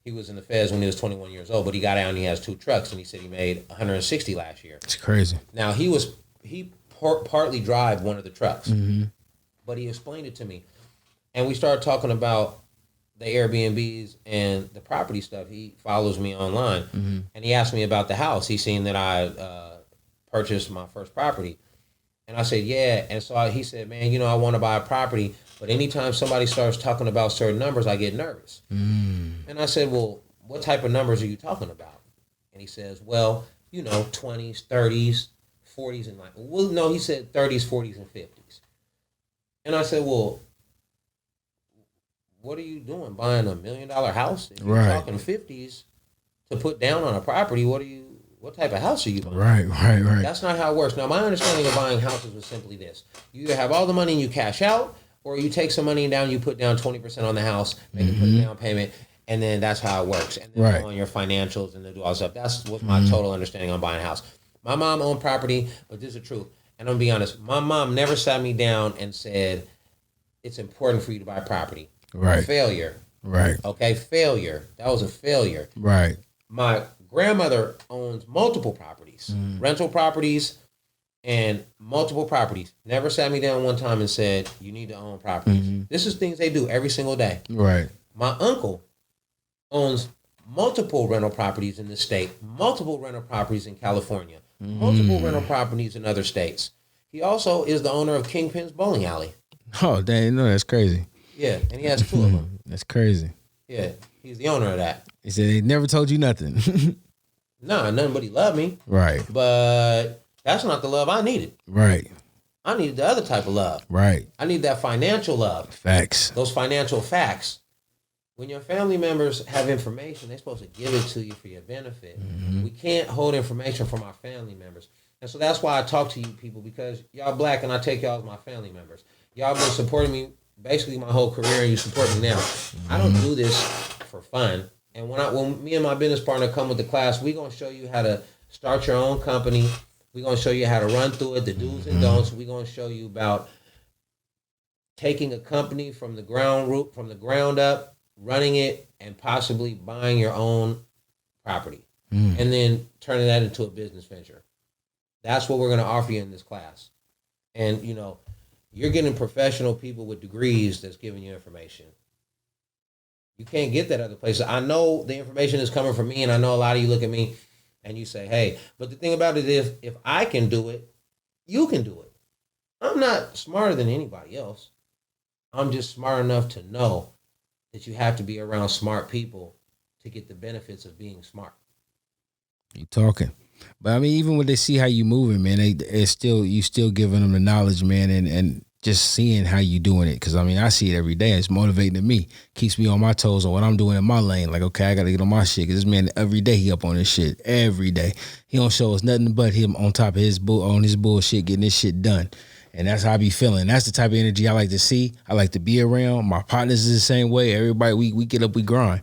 He was in the feds when he was 21 years old, but he got out and he has 2 trucks, and he said he made 160 last year. It's crazy. Now, he partly drive one of the trucks, but he explained it to me, and we started talking about the Airbnbs and the property stuff. He follows me online, and he asked me about the house. He seen that I purchased my first property, and I said, yeah. And so he said, man, I want to buy a property, but anytime somebody starts talking about certain numbers, I get nervous. And I said, well, what type of numbers are you talking about? And he says, well, 20s, 30s, 40s, and well, no, he said 30s, 40s, and 50s. And I said, well, what are you doing? Buying $1 million house? If you're talking 50s to put down on a property, what type of house are you buying? Right. That's not how it works. Now, my understanding of buying houses was simply this. You either have all the money and you cash out, or you take some money down, you put down 20% on the house, make it put a down payment, and then that's how it works. And then go on your financials and then do all stuff. That's what my total understanding on buying a house. My mom owned property, but this is the truth. And I'm going to be honest, my mom never sat me down and said, it's important for you to buy property. Right. Failure. Right. Okay, failure. That was a failure. Right. My grandmother owns multiple properties, rental properties, and multiple properties. Never sat me down one time and said, you need to own properties. This is things they do every single day. Right. My uncle owns multiple rental properties in the state, multiple rental properties in California, multiple rental properties in other states. He also is the owner of Kingpin's Bowling Alley. Oh, dang, no, that's crazy. Yeah, and he has 2 of them. That's crazy. Yeah, he's the owner of that. He said he never told you nothing. Nah, nothing but he loved me. Right. But that's not the love I needed. Right. I needed the other type of love. Right. I need that financial love. Facts. Those financial facts. When your family members have information, they're supposed to give it to you for your benefit. We can't hold information from our family members. And so that's why I talk to you people, because y'all black and I take y'all as my family members. Y'all been supporting me basically my whole career, and you support me now. I don't do this for fun. And when me and my business partner come with the class, we're going to show you how to start your own company. We're going to show you how to run through it, the do's and don'ts. We're going to show you about taking a company from the ground up, running it, and possibly buying your own property, and then turning that into a business venture. That's what we're going to offer you in this class. And, you're getting professional people with degrees that's giving you information. You can't get that other places. I know the information is coming from me, and I know a lot of you look at me and you say, hey, but the thing about it is, if I can do it, you can do it. I'm not smarter than anybody else. I'm just smart enough to know that you have to be around smart people to get the benefits of being smart. You talking. But I mean, even when they see how you moving, man, you still giving them the knowledge, man, and just seeing how you doing it. Because I mean, I see it every day. It's motivating to me. Keeps me on my toes on what I'm doing in my lane. Like, okay, I got to get on my shit. Because this man, every day he up on this shit. Every day. He don't show us nothing but him on top of his bullshit, getting this shit done. And that's how I be feeling. That's the type of energy I like to see. I like to be around. My partners is the same way. Everybody, we get up, we grind.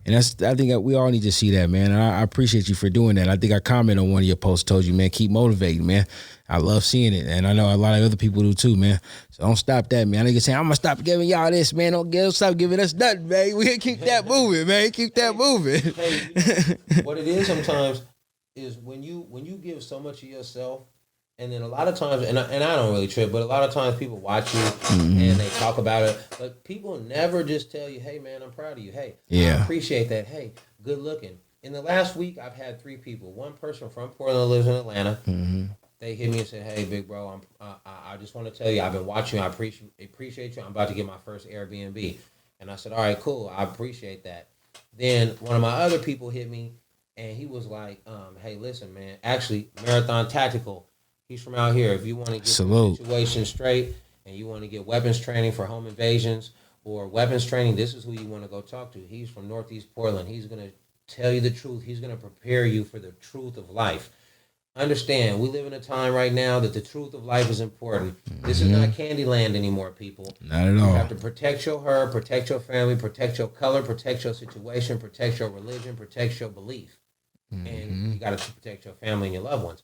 And I think we all need to see that, man. And I appreciate you for doing that. I think I commented on one of your posts, told you, man, keep motivating, man. I love seeing it. And I know a lot of other people do too, man. So don't stop that, man. I niggas saying, I'm going to stop giving y'all this, man. Don't stop giving us nothing, man. We can keep that moving, man. Keep that moving. Hey, what it is sometimes is when you give so much of yourself, and then a lot of times, and I don't really trip, but a lot of times people watch you and they talk about it, but people never just tell you, hey, man, I'm proud of you. Hey, I appreciate that. Hey, good looking. In the last week, I've had 3 people. One person from Portland lives in Atlanta. they hit me and said, "Hey, big bro, I just want to tell you, I've been watching you. I appreciate you. I'm about to get my first Airbnb." And I said, "All right, cool. I appreciate that." Then one of my other people hit me, and he was like, "Hey, listen, man. Actually, Marathon Tactical. He's from out here. If you want to get the situation straight and you want to get weapons training for home invasions or weapons training, this is who you want to go talk to. He's from Northeast Portland. He's gonna tell you the truth. He's gonna prepare you for the truth of life." Understand, we live in a time right now that the truth of life is important. This is not Candyland anymore, people. Not at all. You have to protect your herb, protect your family, protect your color, protect your situation, protect your religion, protect your belief. And you got to protect your family and your loved ones.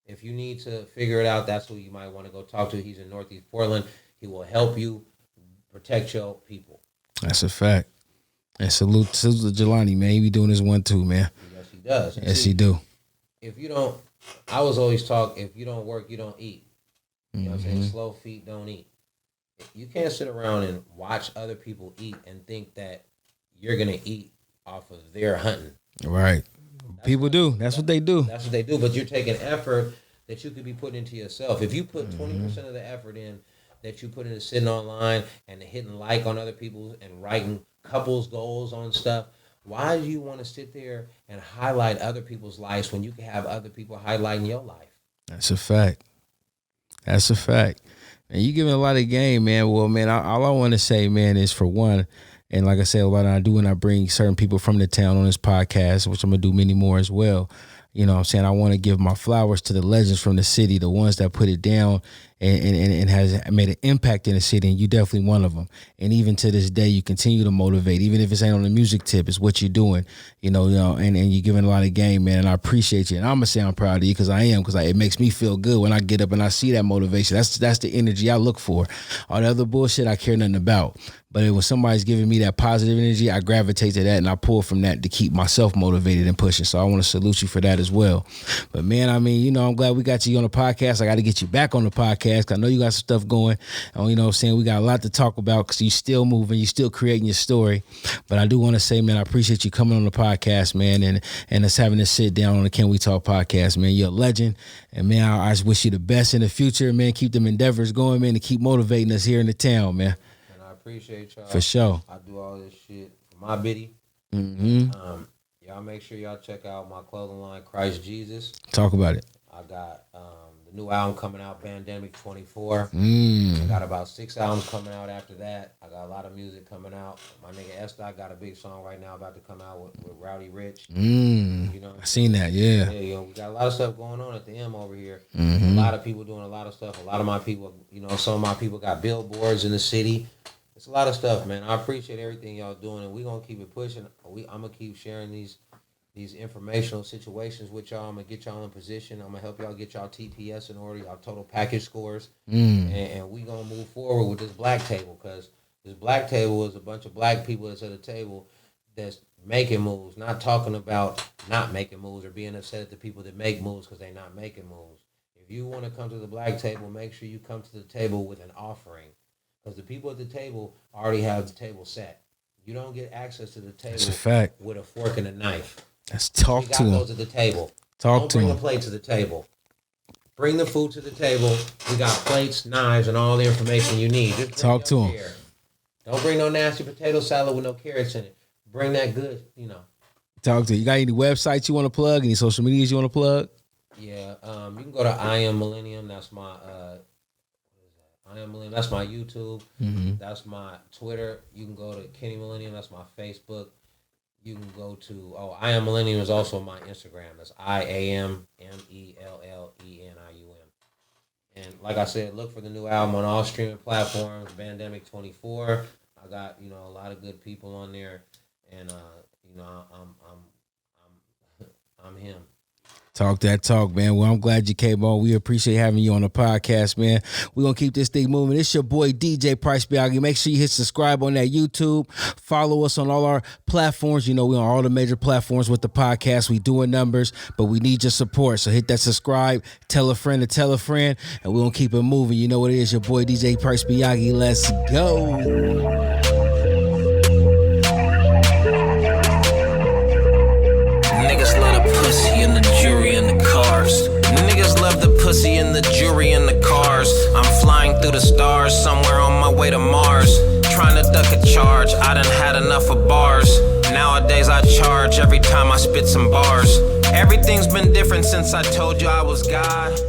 If you need to figure it out, that's who you might want to go talk to. He's in Northeast Portland. He will help you protect your people. That's a fact. And salute to Jelani, man. He be doing this one too, man. Yes, he does. And yes, he do. If you don't, I was always taught, if you don't work, you don't eat. You know what I'm saying? Slow feet don't eat. You can't sit around and watch other people eat and think that you're going to eat off of their hunting. Right. People do. That's what they do. That's what they do. But you're taking effort that you could be putting into yourself. If you put 20% of the effort in that you put into sitting online and hitting like on other people and writing couples goals on stuff, why do you want to sit there and highlight other people's lives when you can have other people highlighting your life? That's a fact. That's a fact. And you giving a lot of game, man. Well, man, all I want to say, man, is for one, and like I said, what I do when I bring certain people from the town on this podcast, which I'm going to do many more as well. You know what I'm saying? I want to give my flowers to the legends from the city, the ones that put it down and has made an impact in the city, and you definitely one of them. And even to this day, you continue to motivate, even if it's ain't on the music tip, it's what you're doing, and you're giving a lot of game, man, and I appreciate you. And I'm going to say I'm proud of you because I am, because it makes me feel good when I get up and I see that motivation. That's the energy I look for. All the other bullshit I care nothing about. But when somebody's giving me that positive energy, I gravitate to that and I pull from that to keep myself motivated and pushing. So I want to salute you for that as well. But man, I mean, I'm glad we got you on the podcast. I got to get you back on the podcast because I know you got some stuff going. And, you know what I'm saying? We got a lot to talk about because you're still moving, you're still creating your story. But I do want to say, man, I appreciate you coming on the podcast, man, and us having to sit down on the Can We Talk podcast, man. You're a legend. And man, I just wish you the best in the future, man. Keep them endeavors going, man, and keep motivating us here in the town, man. Appreciate y'all. For sure. I do all this shit for my biddy. Y'all make sure y'all check out my clothing line, Christ Jesus. Talk about it. I got the new album coming out, Pandemic 24. I got about 6 albums coming out after that. I got a lot of music coming out. My nigga S-Dot got a big song right now about to come out with Rowdy Rich. I seen that, yeah. Yeah, we got a lot of stuff going on at the M over here. A lot of people doing a lot of stuff. A lot of my people, some of my people got billboards in the city. It's a lot of stuff, man. I appreciate everything y'all doing, and we're going to keep it pushing. I'm going to keep sharing these informational situations with y'all. I'm going to get y'all in position. I'm going to help y'all get y'all TPS in order, y'all total package scores. And we're going to move forward with this black table because this black table is a bunch of black people that's at a table that's making moves, not talking about not making moves or being upset at the people that make moves because they're not making moves. If you want to come to the black table, make sure you come to the table with an offering. Because the people at the table already have the table set. You don't get access to the table with a fork and a knife. Let's talk to them. We got those at the table. Don't bring a plate to the table. Bring the food to the table. We got plates, knives, and all the information you need. Just talk to them. Don't bring no nasty potato salad with no carrots in it. Bring that good, Talk to you. You got any websites you want to plug? Any social medias you want to plug? Yeah, you can go to I Am Mellenium. That's my I Am Mellenium. That's my YouTube. That's my Twitter. You can go to Kenny Mellenium. That's my Facebook. You can go to I Am Mellenium is also my Instagram. That's IAMMELLENIUM. And like I said, look for the new album on all streaming platforms. Pandemic 24. I got a lot of good people on there, and I'm him. Talk that talk, man. Well, I'm glad you came on. We appreciate having you on the podcast, man. We're going to keep this thing moving. It's your boy, DJ Pryce Miyagi. Make sure you hit subscribe on that YouTube. Follow us on all our platforms. We're on all the major platforms with the podcast. We doing numbers, but we need your support. So hit that subscribe, tell a friend to tell a friend, and we're going to keep it moving. You know what it is, your boy, DJ Pryce Miyagi. Let's go. Niggas love the pussy and the jewelry and the cars. Niggas love the pussy and up through the stars, somewhere on my way to Mars. Trying to duck a charge, I done had enough of bars. Nowadays I charge every time I spit some bars. Everything's been different since I told you I was God.